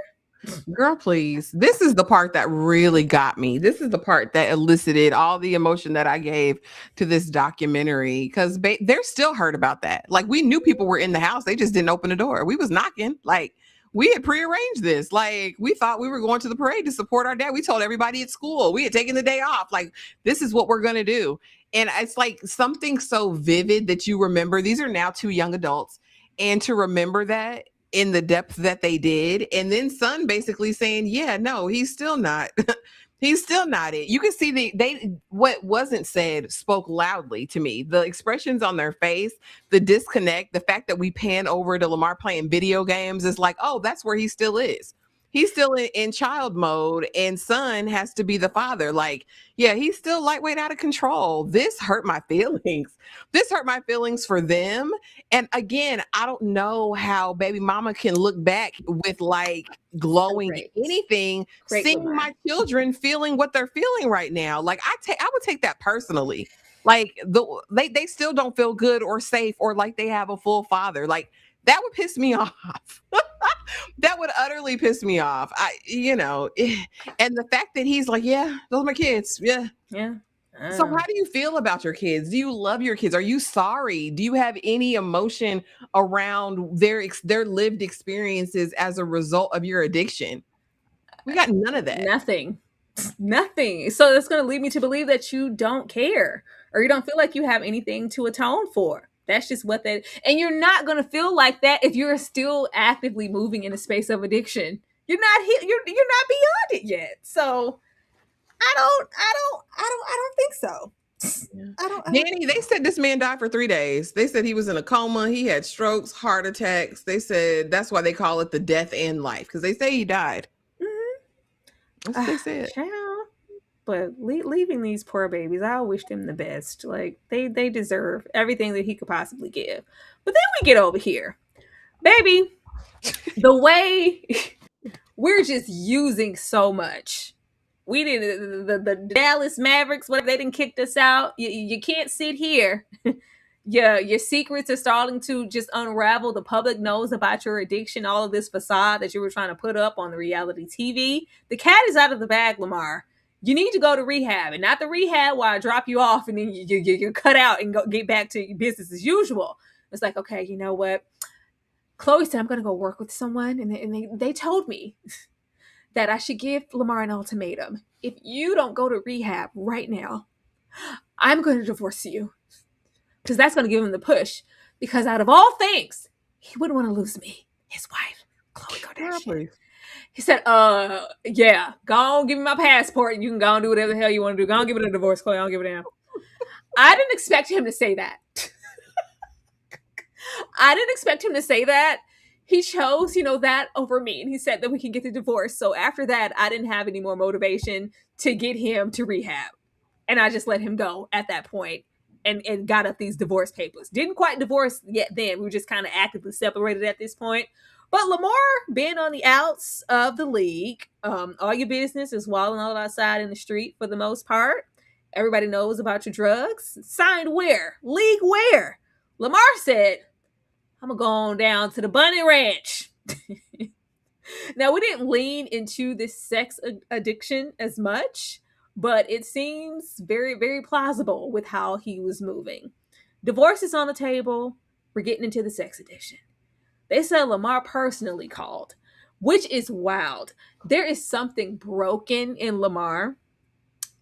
Girl, please. This is the part that really got me. This is the part that elicited all the emotion that I gave to this documentary, because they're still hurt about that. Like, we knew people were in the house. They just didn't open the door. We was knocking. Like, we had prearranged this. Like, we thought we were going to the parade to support our dad. We told everybody at school. We had taken the day off. Like, this is what we're going to do. And it's like something so vivid that you remember. These are now 2 young adults. And to remember that in the depth that they did, and then son basically saying, yeah, no, he's still not he's still not it. You can see what wasn't said spoke loudly to me. The expressions on their face, the disconnect, the fact that we pan over to Lamar playing video games is like, oh, that's where he still is. He's still in child mode, and son has to be the father. Like, yeah, he's still lightweight, out of control. This hurt my feelings. This hurt my feelings for them. And again, I don't know how baby mama can look back with like glowing Great. anything, Great, seeing Lamar. my children feeling what they're feeling right now. Like, I would take that personally. Like, they still don't feel good or safe or like they have a full father. Like, that would piss me off. That would utterly piss me off. And the fact that he's like, yeah, those are my kids. Yeah. Yeah. So how do you feel about your kids? Do you love your kids? Are you sorry? Do you have any emotion around their lived experiences as a result of your addiction? We got none of that. Nothing. So that's going to lead me to believe that you don't care, or you don't feel like you have anything to atone for. That's just what that, and you're not going to feel like that if you're still actively moving in a space of addiction. You're not you're not beyond it yet. So I don't think so. I don't Danny, they said this man died for 3 days. They said he was in a coma. He had strokes, heart attacks. They said that's why they call it the death in life, because they say he died. That's what they said. Child. But leaving these poor babies, I wish them the best. Like, they deserve everything that he could possibly give. But then we get over here, baby, the way we're just using so much. We didn't, the Dallas Mavericks, whatever, they didn't kick us out. You can't sit here. Your secrets are starting to just unravel. The public knows about your addiction, all of this facade that you were trying to put up on the reality TV. The cat is out of the bag, Lamar. You need to go to rehab, and not the rehab where I drop you off and then you cut out and go get back to business as usual. It's like, okay, you know what? Khloé said, I'm going to go work with someone, and they told me that I should give Lamar an ultimatum. If you don't go to rehab right now, I'm going to divorce you. Because that's going to give him the push. because out of all things, he wouldn't want to lose me, his wife, Khloe Girl, Kardashian. please. He said, yeah, go on, give me my passport and you can go and do whatever the hell you want to do. Go on, give it a divorce, Khloe. I don't give a damn. I didn't expect him to say that. I didn't expect him to say that. He chose, that over me. And he said that we can get the divorce. So after that, I didn't have any more motivation to get him to rehab. And I just let him go at that point and got up these divorce papers. Didn't quite divorce yet then. We were just kind of actively separated at this point. But Lamar being on the outs of the league, all your business is walling all outside in the street for the most part. Everybody knows about your drugs. Signed where? League where? Lamar said, I'm going to go on down to the Bunny Ranch. Now, we didn't lean into this sex addiction as much, but it seems very, very plausible with how he was moving. Divorce is on the table. We're getting into the sex addiction. They said Lamar personally called, which is wild. There is something broken in Lamar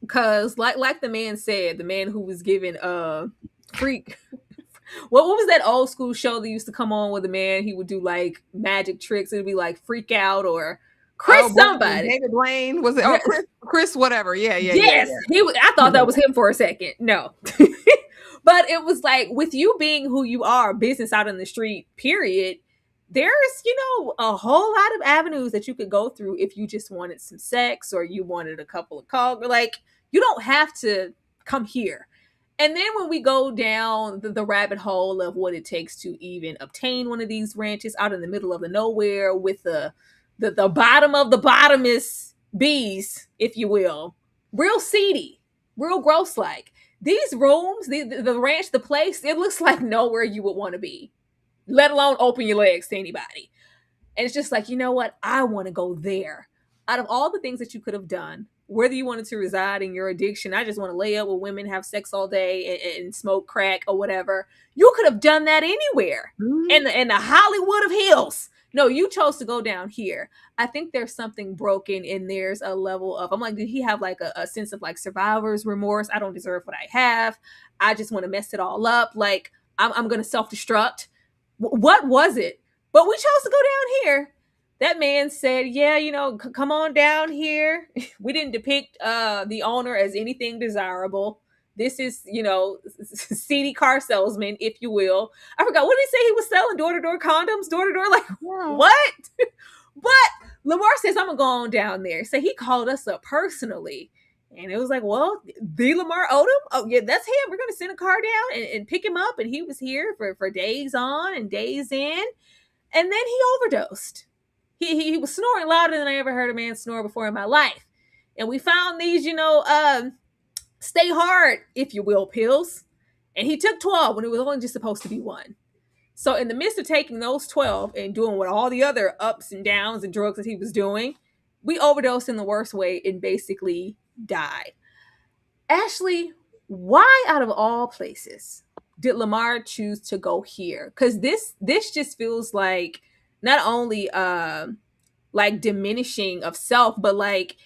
because, like the man said, the man who was given freak. What was that old school show that used to come on with a man? He would do like magic tricks. It'd be like Freak Out or Chris somebody. David Blaine was it? Oh, Chris whatever. Yeah. Yes, yeah. I thought that was him for a second. No. But it was like, with you being who you are, business out in the street, period, there's, a whole lot of avenues that you could go through if you just wanted some sex or you wanted a couple of calls. Like, you don't have to come here. And then when we go down the rabbit hole of what it takes to even obtain one of these ranches out in the middle of the nowhere with the bottom of the bottomest bees, if you will, real seedy, real gross like. These rooms, the ranch, the place, it looks like nowhere you would want to be, let alone open your legs to anybody. And it's just like, you know what? I want to go there. Out of all the things that you could have done, whether you wanted to reside in your addiction, I just want to lay up with women, have sex all day and smoke crack or whatever. You could have done that anywhere in the Hollywood of hills. No, you chose to go down here. I think there's something broken and there's a level of, I'm like, did he have like a sense of like survivor's remorse? I don't deserve what I have. I just want to mess it all up. Like, I'm going to self-destruct. What was it? But we chose to go down here. That man said, yeah, come on down here. We didn't depict the owner as anything desirable. This is, seedy car salesman, if you will. I forgot. What did he say? He was selling door-to-door condoms, door-to-door? Like, what? But Lamar says, I'm going to go on down there. So he called us up personally. And it was like, well, the Lamar Odom? Oh, yeah, that's him. We're going to send a car down and pick him up. And he was here for days on and days in. And then he overdosed. He was snoring louder than I ever heard a man snore before in my life. And we found these, stay hard, if you will, pills. And he took 12 when it was only just supposed to be 1. So in the midst of taking those 12 and doing what all the other ups and downs and drugs that he was doing, we overdosed in the worst way and basically died. Ashley, why out of all places did Lamar choose to go here? Because this just feels like not only like diminishing of self, but like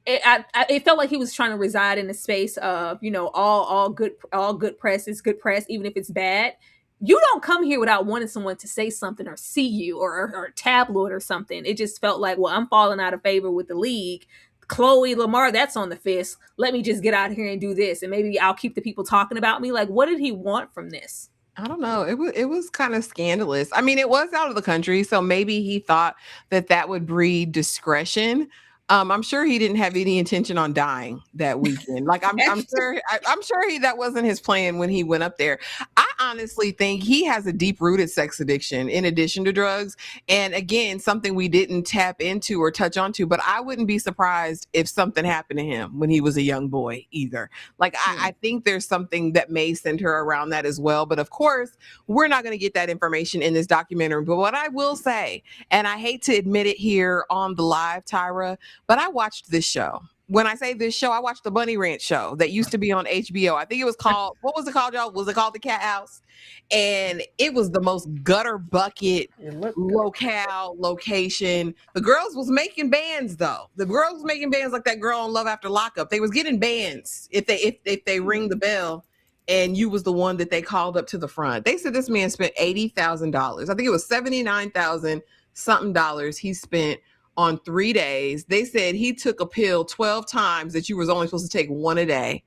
it felt like he was trying to reside in the space of, all good press is good press, even if it's bad. You don't come here without wanting someone to say something or see you or a tabloid or something. It just felt like, well, I'm falling out of favor with the league. Khloé, Lamar, that's on the fist. Let me just get out here and do this. And maybe I'll keep the people talking about me. Like, what did he want from this? I don't know. It was kind of scandalous. I mean, it was out of the country, so maybe he thought that would breed discretion. I'm sure he didn't have any intention on dying that weekend. Like I'm sure that wasn't his plan when he went up there. I honestly think he has a deep-rooted sex addiction in addition to drugs. And again, something we didn't tap into or touch onto, but I wouldn't be surprised if something happened to him when he was a young boy either. Like I think there's something that may center around that as well. But of course, we're not going to get that information in this documentary. But what I will say, and I hate to admit it here on the live, Tyra, but I watched this show. When I say this show, I watched the Bunny Ranch show that used to be on HBO. I think it was called, what was it called, y'all? Was it called The Cat House? And it was the most gutter bucket location. The girls was making bands though. The girls was making bands like that girl on Love After Lockup. They was getting bands if they ring the bell and you was the one that they called up to the front. They said this man spent $80,000. I think it was 79,000 something dollars he spent on 3 days. They said he took a pill 12 times that you was only supposed to take one a day.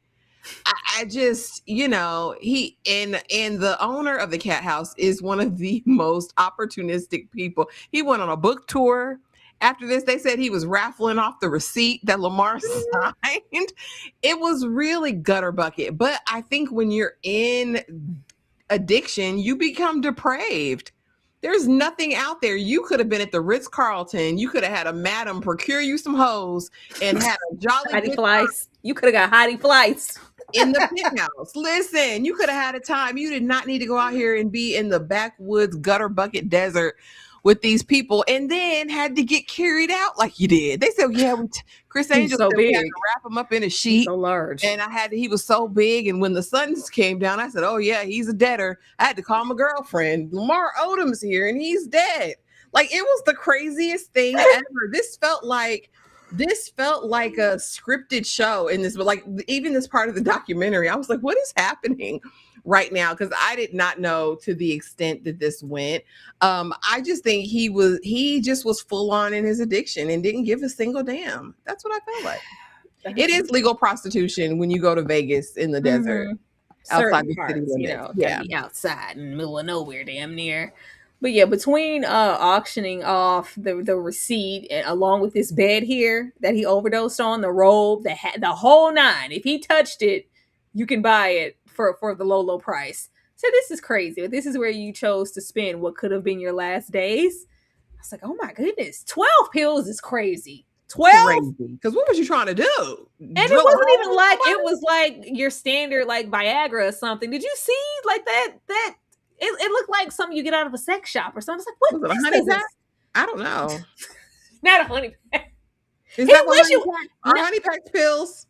I just, he and the owner of the cat house is one of the most opportunistic people. He went on a book tour. After this, they said he was raffling off the receipt that Lamar signed. It was really gutter bucket. But I think when you're in addiction, you become depraved. There's nothing out there. You could have been at the Ritz-Carlton. You could have had a madam procure you some hoes and had a jolly Hottie flights. You could have got hottie flights in the penthouse. Listen, you could have had a time. You did not need to go out here and be in the backwoods gutter bucket desert with these people and then had to get carried out like you did. They said, yeah, Chris Angel so said big. we had to wrap him up in a sheet. So large. And he was so big. And when the sun came down, I said, oh yeah, he's a deader. I had to call my girlfriend. Lamar Odom's here and he's dead. Like, it was the craziest thing ever. This felt like a scripted show in this, but like even this part of the documentary, I was like, what is happening right now? Because I did not know to the extent that this went. I just think he just was full on in his addiction and didn't give a single damn. That's what I felt like. It is legal prostitution when you go to Vegas in the desert. Outside the city limits. Gotta be outside in the middle of nowhere, damn near. But yeah, between auctioning off the receipt along with this bed here that he overdosed on, the robe, the whole nine. If he touched it, you can buy it for the low price. So this is crazy. This is where you chose to spend what could have been your last days. I was like, oh my goodness, 12 pills is crazy. 12? Because what was you trying to do? And it wasn't even like it was like your standard like Viagra or something. Did you see like that? It looked like something you get out of a sex shop or something. It's like, what? Was it a honey pack? I don't know. Not a honey pack. Is that what honey packs pills?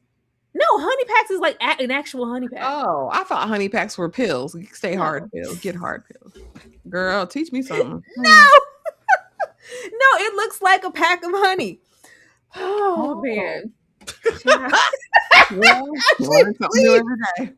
No, honey packs is like an actual honey pack. Oh, I thought honey packs were pills. Stay hard pills. Get hard pills. Girl, teach me something. No. No, it looks like a pack of honey. Oh man. Well, learn something new every day.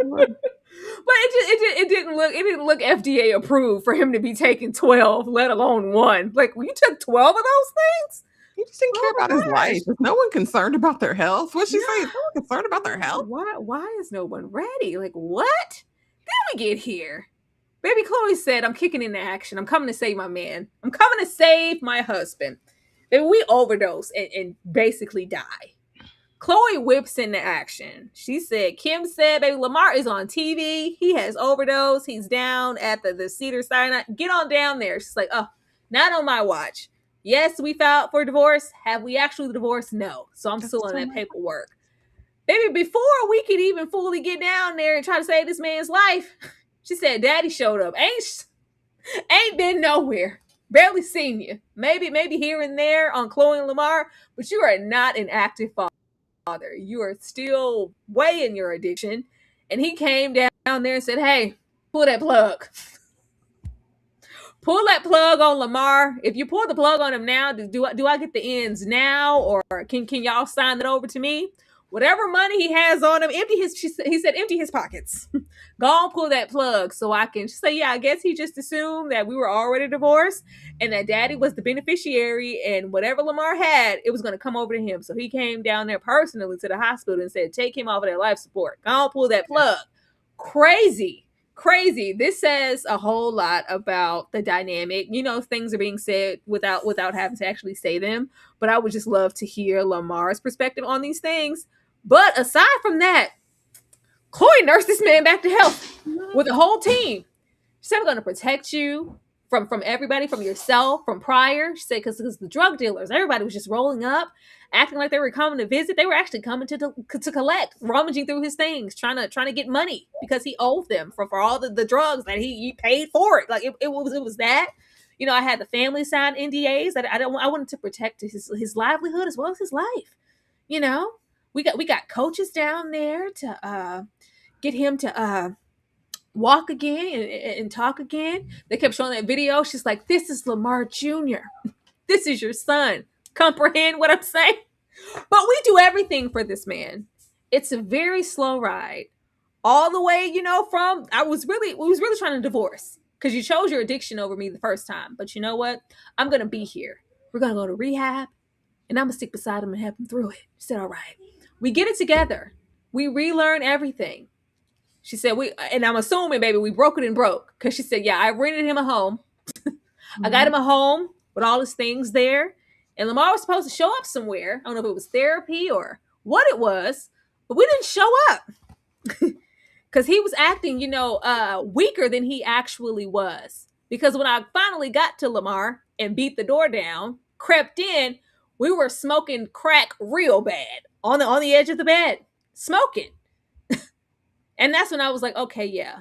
But it didn't look FDA approved for him to be taking 12, let alone one. Like, you took 12 of those things? He just didn't care about his life. Is no one concerned about their health? What's she saying? Is no one concerned about their health? Why is no one ready? Like, what? Did we get here? Baby Khloé said, I'm kicking into action. I'm coming to save my man. I'm coming to save my husband. Then we overdose and basically die. Khloé whips into action. She said, Kim said, baby, Lamar is on TV. He has overdosed. He's down at the Cedars-Sinai. Get on down there. She's like, oh, not on my watch. Yes, we filed for divorce. Have we actually divorced? No. So I'm still on that paperwork. Baby, before we could even fully get down there and try to save this man's life, she said, Daddy showed up. Ain't been nowhere. Barely seen you. Maybe here and there on Khloé and Lamar, but you are not an active father. You are still way in your addiction. And he came down there and said, hey, pull that plug. Pull that plug on Lamar. If you pull the plug on him now, do I get the ends now, or can y'all sign it over to me? Whatever money he has on him, he said empty his pockets. Go on, pull that plug so I can say, yeah, I guess he just assumed that we were already divorced and that Daddy was the beneficiary, and whatever Lamar had, it was going to come over to him. So he came down there personally to the hospital and said, take him off of that life support. Go on, pull that plug. Crazy. This says a whole lot about the dynamic. Things are being said without having to actually say them. But I would just love to hear Lamar's perspective on these things. But aside from that, Khloé nursed this man back to health with a whole team. She said, we're going to protect you from everybody, from yourself, from prior. She said, because the drug dealers, everybody was just rolling up, acting like they were coming to visit. They were actually coming to collect, rummaging through his things, trying to get money because he owed them for all the drugs that he paid for it. Like it was that. I had the family sign NDAs that I wanted to protect his livelihood as well as his life. We got coaches down there to get him to walk again and talk again. They kept showing that video. She's like, this is Lamar Jr. This is your son. Comprehend what I'm saying? But we do everything for this man. It's a very slow ride, all the way, from we was really trying to divorce because you chose your addiction over me the first time. But you know what? I'm gonna be here. We're gonna go to rehab, and I'm gonna stick beside him and help him through it. She said, all right. We get it together. We relearn everything. She said, and I'm assuming, baby, we broke it and broke. Because she said, yeah, I rented him a home. I got him a home with all his things there. And Lamar was supposed to show up somewhere. I don't know if it was therapy or what it was, but we didn't show up. Because he was acting, weaker than he actually was. Because when I finally got to Lamar and beat the door down, crept in, we were smoking crack real bad on the edge of the bed, smoking. And that's when I was like, okay, yeah,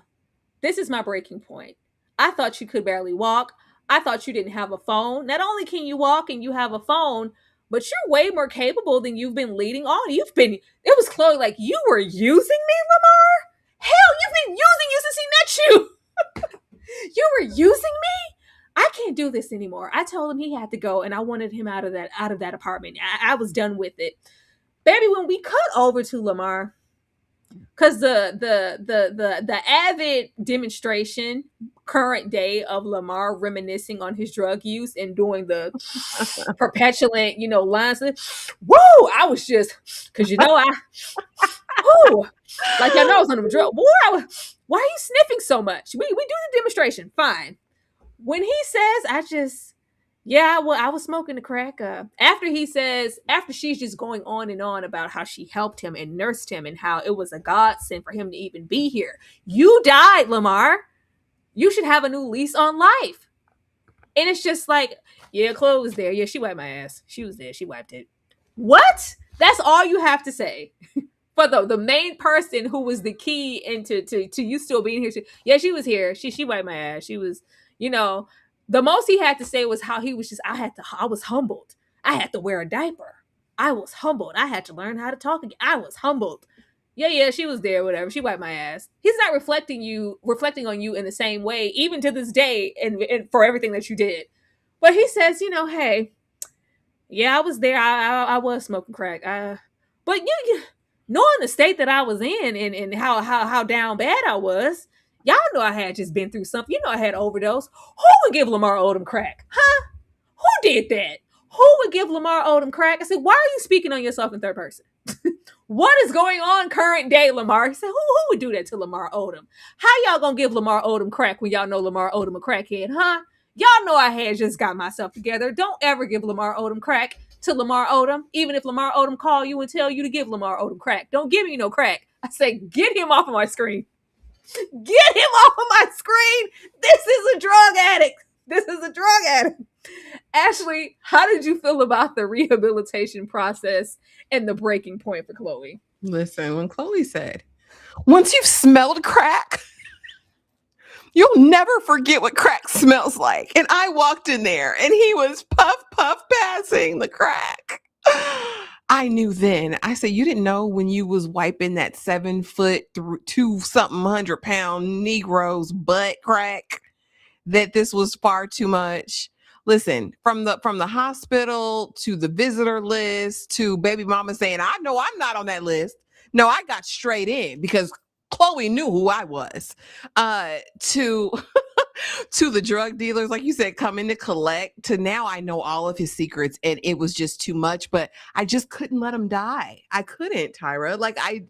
this is my breaking point. I thought you could barely walk. I thought you didn't have a phone. Not only can you walk and you have a phone, but you're way more capable than you've been leading on. It was Khloé, like, you were using me, Lamar? Hell, you've been using you since he met you. You were using me? I can't do this anymore. I told him he had to go, and I wanted him out of that apartment. I was done with it. Baby, when we cut over to Lamar, because the avid demonstration current day of Lamar reminiscing on his drug use and doing the perpetuant, lines. Woo! I was just, because like I know I was on a drug. Why are you sniffing so much? We do the demonstration, fine. When he says, I was smoking the crack. After she's just going on and on about how she helped him and nursed him and how it was a godsend for him to even be here. You died, Lamar. You should have a new lease on life. And it's just like, yeah, Khloé was there. Yeah, she wiped my ass. She was there. She wiped it. What? That's all you have to say. For the main person who was the key into to you still being here. Yeah, she was here. She wiped my ass. She was, the most he had to say was how he was just, I was humbled. I had to wear a diaper. I was humbled. I had to learn how to talk again. I was humbled. Yeah, she was there, whatever. She wiped my ass. He's not reflecting on you in the same way, even to this day, and for everything that you did. But he says, hey, yeah, I was there. I was smoking crack. But you knowing the state that I was in and how down bad I was, y'all know I had just been through something. I had overdose. Who would give Lamar Odom crack? Huh? Who did that? Who would give Lamar Odom crack? I said, why are you speaking on yourself in third person? What is going on current day, Lamar? He said, who would do that to Lamar Odom? How y'all gonna give Lamar Odom crack when y'all know Lamar Odom a crackhead, huh? Y'all know I had just got myself together. Don't ever give Lamar Odom crack to Lamar Odom, even if Lamar Odom call you and tell you to give Lamar Odom crack. Don't give me no crack. I say, get him off of my screen. Get him off of my screen. This is a drug addict. This is a drug addict. Ashley, how did you feel about the rehabilitation process and the breaking point for Khloé? Listen, when Khloé said, once you've smelled crack, you'll never forget what crack smells like. And I walked in there and he was puff passing the crack. I knew then. I said, you didn't know when you was wiping that 7 foot, 2-something 100-pound Negro's butt crack that this was far too much. Listen, from the hospital to the visitor list to baby mama saying, I know I'm not on that list. No, I got straight in because Khloé knew who I was. To to the drug dealers, like you said, coming to collect, to now I know all of his secrets and it was just too much, but I just couldn't let him die. I couldn't, Tyra. Like I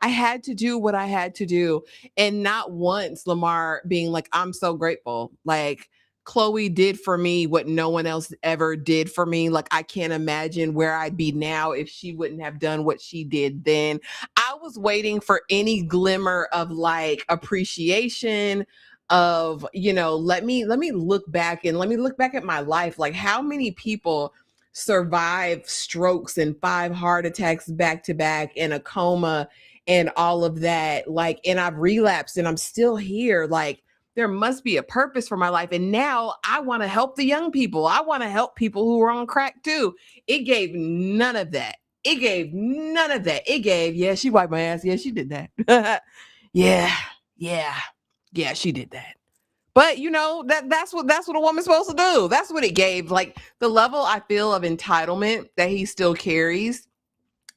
had to do what I had to do. And not once Lamar being like, I'm so grateful. Like, Khloé did for me what no one else ever did for me. Like, I can't imagine where I'd be now if she wouldn't have done what she did then. I was waiting for any glimmer of like appreciation of, let me look back at my life. Like, how many people survive strokes and 5 heart attacks back to back and a coma and all of that. Like, and I've relapsed and I'm still here. Like, there must be a purpose for my life. And now I want to help the young people. I want to help people who are on crack too. It gave none of that. It gave, yeah, she wiped my ass. Yeah, she did that. Yeah, she did that. But that's what a woman's supposed to do. That's what it gave. Like, the level I feel of entitlement that he still carries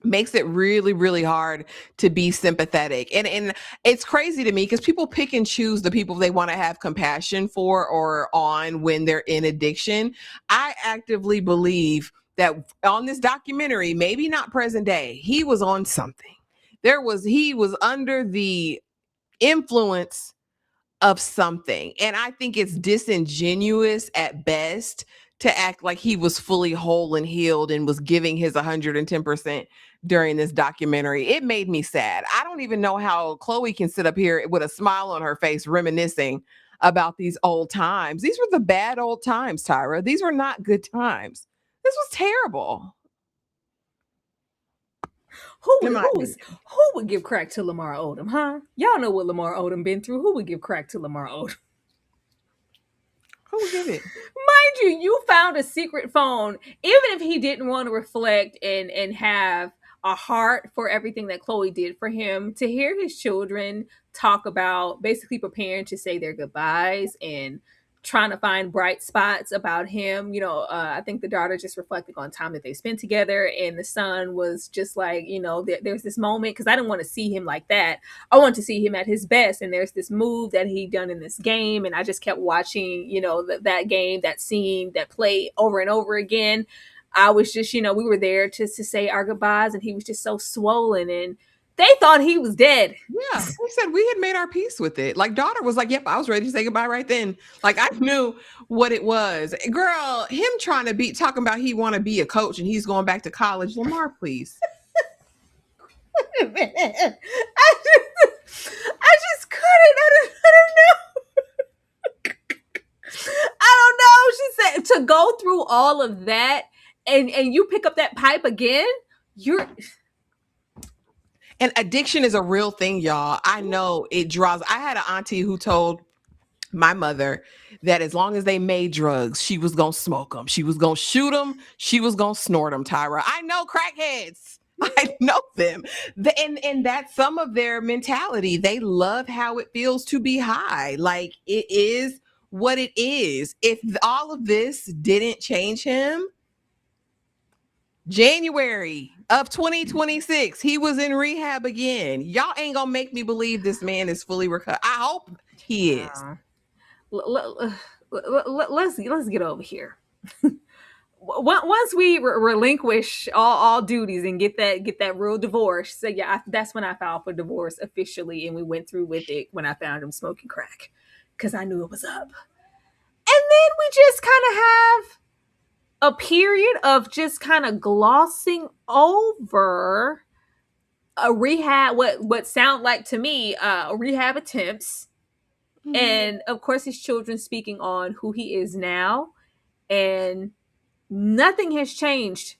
makes it really, really hard to be sympathetic. And it's crazy to me because people pick and choose the people they want to have compassion for or on when they're in addiction. I actively believe that on this documentary, maybe not present day, he was on something. He was under the influence of something. And I think it's disingenuous at best to act like he was fully whole and healed and was giving his 110% during this documentary. It made me sad. I don't even know how Khloé can sit up here with a smile on her face reminiscing about these old times. These were the bad old times, Tyra. These were not good times. This was terrible. Who would give crack to Lamar Odom, huh? Y'all know what Lamar Odom been through. Who would give crack to Lamar Odom? Who would give it? Mind you, you found a secret phone. Even if he didn't want to reflect and have a heart for everything that Khloé did for him, to hear his children talk about basically preparing to say their goodbyes and trying to find bright spots about him. I think the daughter just reflected on time that they spent together, and the son was just like, there's this moment, because I didn't want to see him like that. I want to see him at his best, and there's this move that he done in this game, and I just kept watching, that game, that scene, that play over and over again. I was just, we were there just to say our goodbyes, and he was just so swollen, and they thought he was dead. Yeah, we said we had made our peace with it. Like, daughter was like, yep, I was ready to say goodbye right then. Like, I knew what it was. Girl, him trying to talking about he want to be a coach and he's going back to college. Lamar, please. Wait a minute. I just couldn't. I don't know. I don't know. She said to go through all of that and you pick up that pipe again. And addiction is a real thing, y'all. I know it draws. I had an auntie who told my mother that as long as they made drugs, she was going to smoke them. She was going to shoot them. She was going to snort them, Tyra. I know crackheads. I know them. And that's some of their mentality. They love how it feels to be high. Like, it is what it is. If all of this didn't change him, January of 2026, he was in rehab again. Y'all ain't gonna make me believe this man is fully recovered. I hope he is. Let's get over here. Once we relinquish all duties and get that real divorce, so yeah, that's when I filed for divorce officially, and we went through with it when I found him smoking crack, because I knew it was up. And then we just kind of have a period of just kind of glossing over a rehab, what sound like to me rehab attempts, and of course his children speaking on who he is now, and nothing has changed.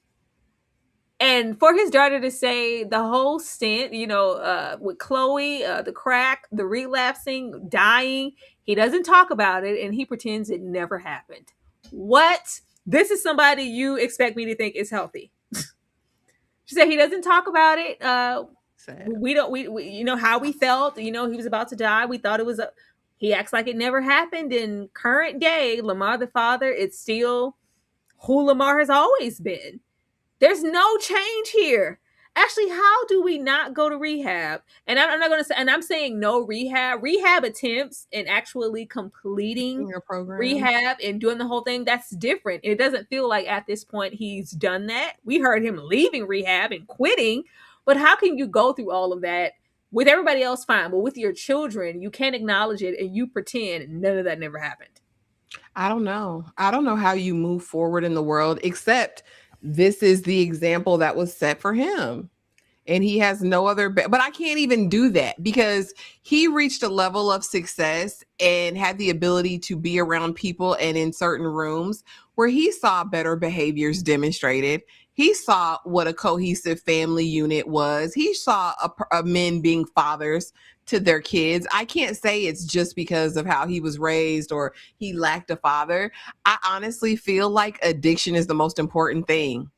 And for his daughter to say the whole stint, with Khloé, the crack, the relapsing, dying, he doesn't talk about it and he pretends it never happened. What? This is somebody you expect me to think is healthy. She said he doesn't talk about it. We how we felt. He was about to die. We thought it was he acts like it never happened. In current day, Lamar the father, it's still who Lamar has always been. There's no change here. Actually, how do we not go to rehab? And I'm not going to say, and I'm saying no rehab attempts and actually completing your program, rehab and doing the whole thing. That's different. It doesn't feel like at this point he's done that. We heard him leaving rehab and quitting, but how can you go through all of that with everybody else fine, but with your children, you can't acknowledge it and you pretend none of that never happened? I don't know. I don't know how you move forward in the world, except this is the example that was set for him. And he has no other, but I can't even do that because he reached a level of success and had the ability to be around people and in certain rooms where he saw better behaviors demonstrated. He saw what a cohesive family unit was. He saw a men being fathers to their kids. I can't say it's just because of how he was raised or he lacked a father. I honestly feel like addiction is the most important thing.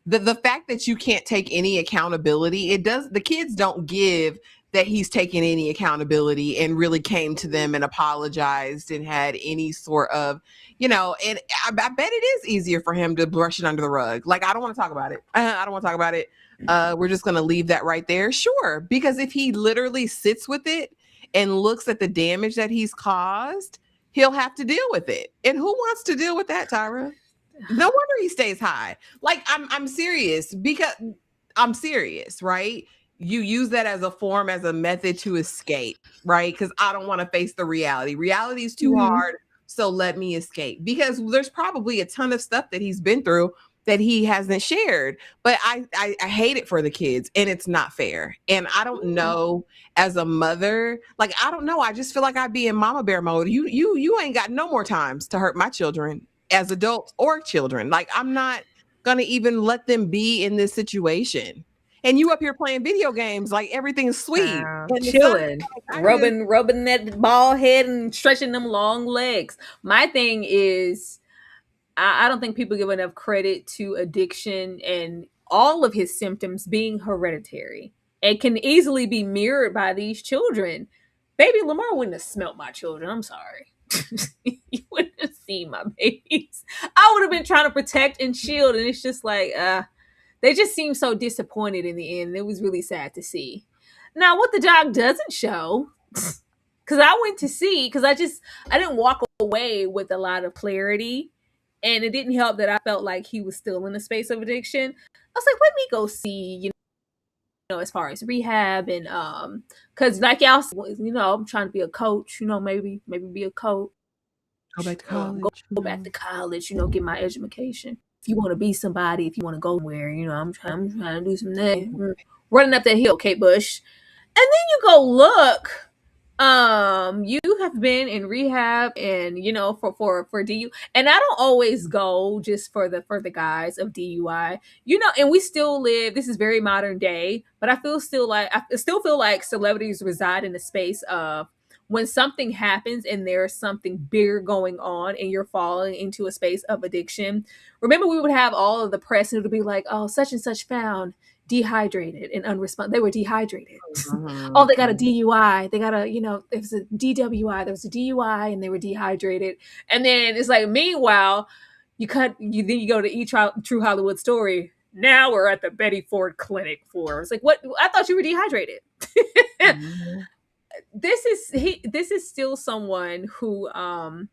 The fact that you can't take any accountability, the kids don't give that he's taken any accountability and really came to them and apologized and had any sort of, and I bet it is easier for him to brush it under the rug. Like, I don't want to talk about it. I don't want to talk about it. We're just going to leave that right there. Sure. Because if he literally sits with it and looks at the damage that he's caused, he'll have to deal with it. And who wants to deal with that, Tyra? No wonder he stays high. Like, I'm serious, because I'm serious, right? You use that as a form, as a method to escape, right? Because I don't want to face the reality. Reality is too hard, so let me escape. Because there's probably a ton of stuff that he's been through that he hasn't shared. But I hate it for the kids, and it's not fair. And I don't know, as a mother, like, I don't know. I just feel like I'd be in mama bear mode. You ain't got no more times to hurt my children, as adults or children. Like, I'm not gonna even let them be in this situation. And you up here playing video games like everything's sweet. And Chilling, rubbing that bald head and stretching them long legs. My thing is, I don't think people give enough credit to addiction and all of his symptoms being hereditary. It can easily be mirrored by these children. Baby Lamar wouldn't have smelt my children. I'm sorry. You wouldn't have seen my babies. I would have been trying to protect and shield, and it's just like, they just seem so disappointed in the end. It was really sad to see. Now, what the doc doesn't show, because I went to see, because I didn't walk away with a lot of clarity, and it didn't help that I felt like he was still in a space of addiction. I was like, let me go see, as far as rehab, and because like y'all, I'm trying to be a coach, maybe be a coach. Go back to college. Go back to college, get my education. If you want to be somebody, if you want to go somewhere, I'm trying to do some things. Running up that hill, Kate Bush. And then you go look, you have been in rehab, and for DU, and I don't always go just for the guys of DUI, and we still live, this is very modern day, but I still feel like celebrities reside in the space of, when something happens and there's something bigger going on and you're falling into a space of addiction. Remember, we would have all of the press, and it would be like, oh, such and such found dehydrated and unresponsive. They were dehydrated. Oh, they got a DUI. They got there was a DWI. There was a DUI, and they were dehydrated. And then it's like, meanwhile, you go to True Hollywood Story. Now we're at the Betty Ford Clinic for. It's like, what? I thought you were dehydrated. This is still someone who, and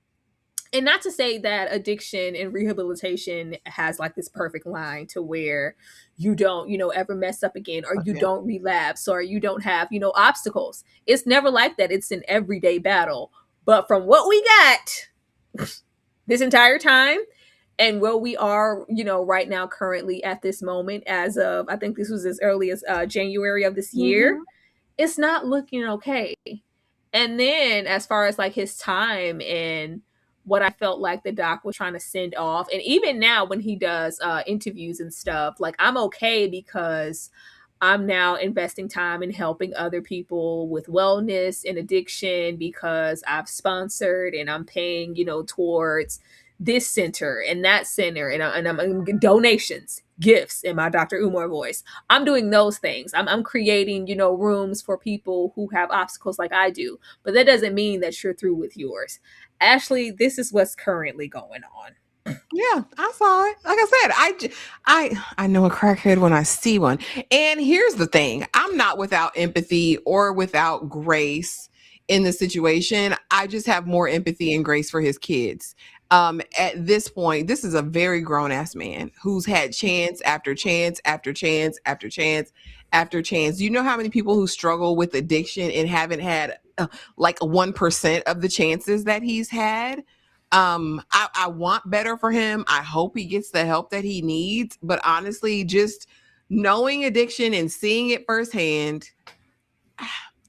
not to say that addiction and rehabilitation has like this perfect line to where you don't, ever mess up again, or you don't relapse, or you don't have, obstacles. It's never like that. It's an everyday battle. But from what we got this entire time, and where we are, right now, currently at this moment, as of, I think this was as early as January of this year, it's not looking okay. And then as far as like his time and what I felt like the doc was trying to send off, and even now when he does interviews and stuff, like, I'm okay because I'm now investing time in helping other people with wellness and addiction, because I've sponsored and I'm paying, towards this center and that center, and I'm donations, gifts, in my Dr. Umar voice. I'm doing those things. I'm creating, rooms for people who have obstacles like I do. But that doesn't mean that you're through with yours. Ashley, this is what's currently going on. Yeah, I saw it. Like I said, I know a crackhead when I see one. And here's the thing. I'm not without empathy or without grace in the situation. I just have more empathy and grace for his kids. At this point, this is a very grown-ass man who's had chance after chance after chance after chance after chance. Do you know how many people who struggle with addiction and haven't had like 1% of the chances that he's had? I want better for him. I hope he gets the help that he needs. But honestly, just knowing addiction and seeing it firsthand,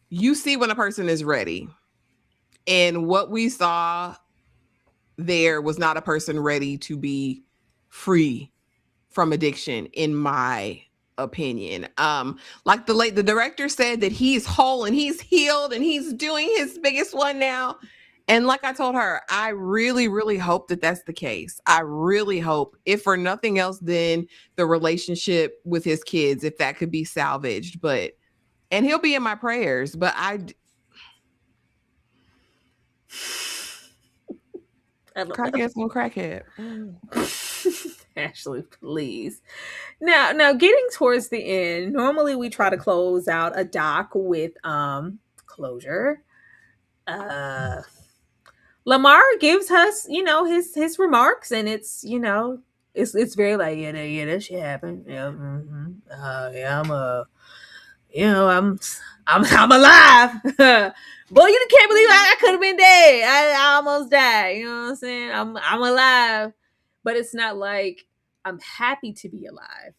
you see when a person is ready. And what we saw there was not a person ready to be free from addiction, in my opinion. Like the director said, that he's whole and he's healed and he's doing his biggest one now. And like I told her, I really, really hope that that's the case. I really hope, if for nothing else, then the relationship with his kids, if that could be salvaged. And he'll be in my prayers. But crackhead's on crackhead. Ashley, please. Now, getting towards the end, normally we try to close out a doc with closure. Uh, Lamar gives us, his remarks, and it's, it's very like, yeah, that shit happened. Yeah, yeah, I'm alive. Boy, you can't believe I could have been dead. I almost died. You know what I'm saying? I'm alive, but it's not like I'm happy to be alive.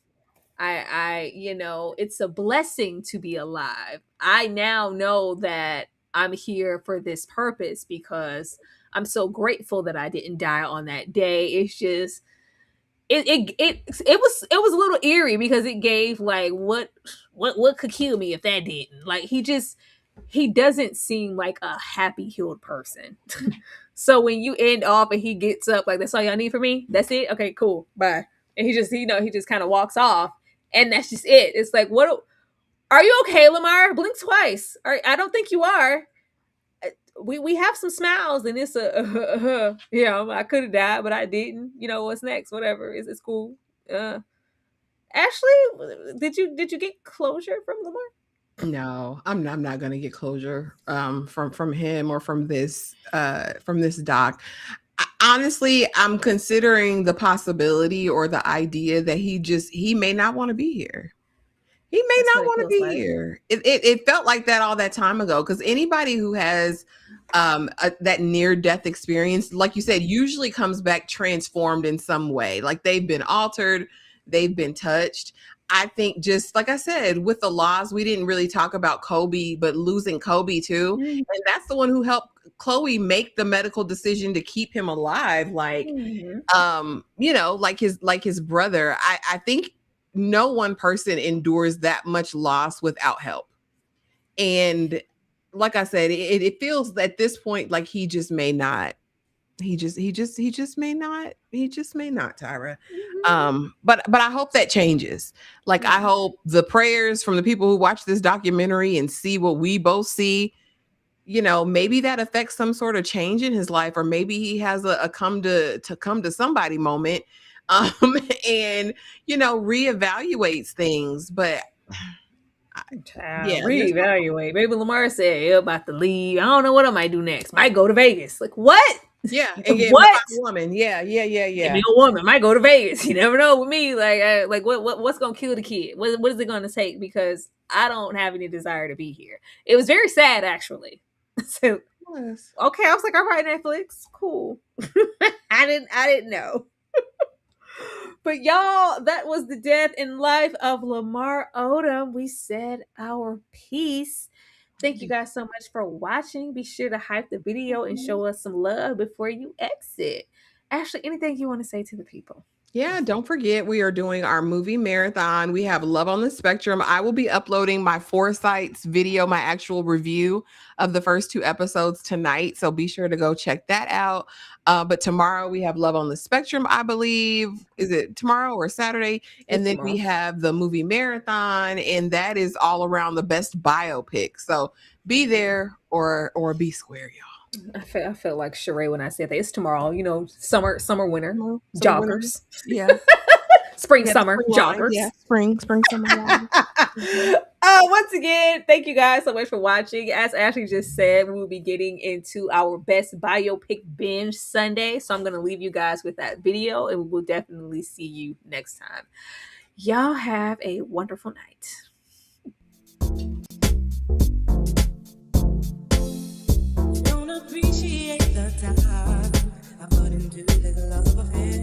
It's a blessing to be alive. I now know that I'm here for this purpose because I'm so grateful that I didn't die on that day. It's just it was a little eerie because it gave like what could kill me if that didn't. Like he doesn't seem like a happy healed person. So when you end off and he gets up like that's all y'all need from me, that's it. Okay, cool, bye. And he just kind of walks off, and that's just it. It's like, what? Are you okay, Lamar? Blink twice. I don't think you are. We have some smiles, and it's I could have died, but I didn't. What's next? Whatever. It's cool. Ashley, did you get closure from Lamar? No, I'm not gonna get closure from him or from this doc. Honestly, I'm considering the possibility or the idea that he may not want to be here. He may not want to be here. It felt like that all that time ago, because anybody who has that near-death experience, like you said, usually comes back transformed in some way. Like they've been altered, they've been touched. I think, just like I said, with the loss, we didn't really talk about Kobe, but losing Kobe too. Mm-hmm. And that's the one who helped Khloé make the medical decision to keep him alive. Like, like his brother. I think no one person endures that much loss without help. And like I said, it feels at this point like he just may not. He just may not, Tyra. Mm-hmm. But I hope that changes. Like, I hope the prayers from the people who watch this documentary and see what we both see, maybe that affects some sort of change in his life, or maybe he has a come to somebody moment, and reevaluates things. But reevaluate. Maybe Lamar said, "You're about to leave. I don't know what I might do next. Might go to Vegas." Like, what? Yeah, and get what? A woman. Yeah. Give me a woman. Might go to Vegas. You never know with me. Like what's gonna kill the kid? What is it gonna take? Because I don't have any desire to be here. It was very sad, actually. So okay, I was like, all right, Netflix, cool. I didn't know. But y'all, that was the death and life of Lamar Odom. We said our piece. Thank you guys so much for watching. Be sure to hype the video and show us some love before you exit. Ashley, anything you want to say to the people? Yeah, don't forget, we are doing our movie marathon. We have Love on the Spectrum. I will be uploading my Foresights video, my actual review of the first 2 episodes tonight. So be sure to go check that out. But tomorrow we have Love on the Spectrum, I believe. Is it tomorrow or Saturday? And then we have the movie marathon, and that is all around the best biopic. So be there or be square, y'all. I feel like Sheree when I said that. It's tomorrow, summer, winter, joggers. Yeah. Spring, summer, joggers. Yeah, spring, summer. Once again, thank you guys so much for watching. As Ashley just said, we will be getting into our best biopic binge Sunday. So I'm going to leave you guys with that video, and we will definitely see you next time. Y'all have a wonderful night. Appreciate the time I put into the love of him.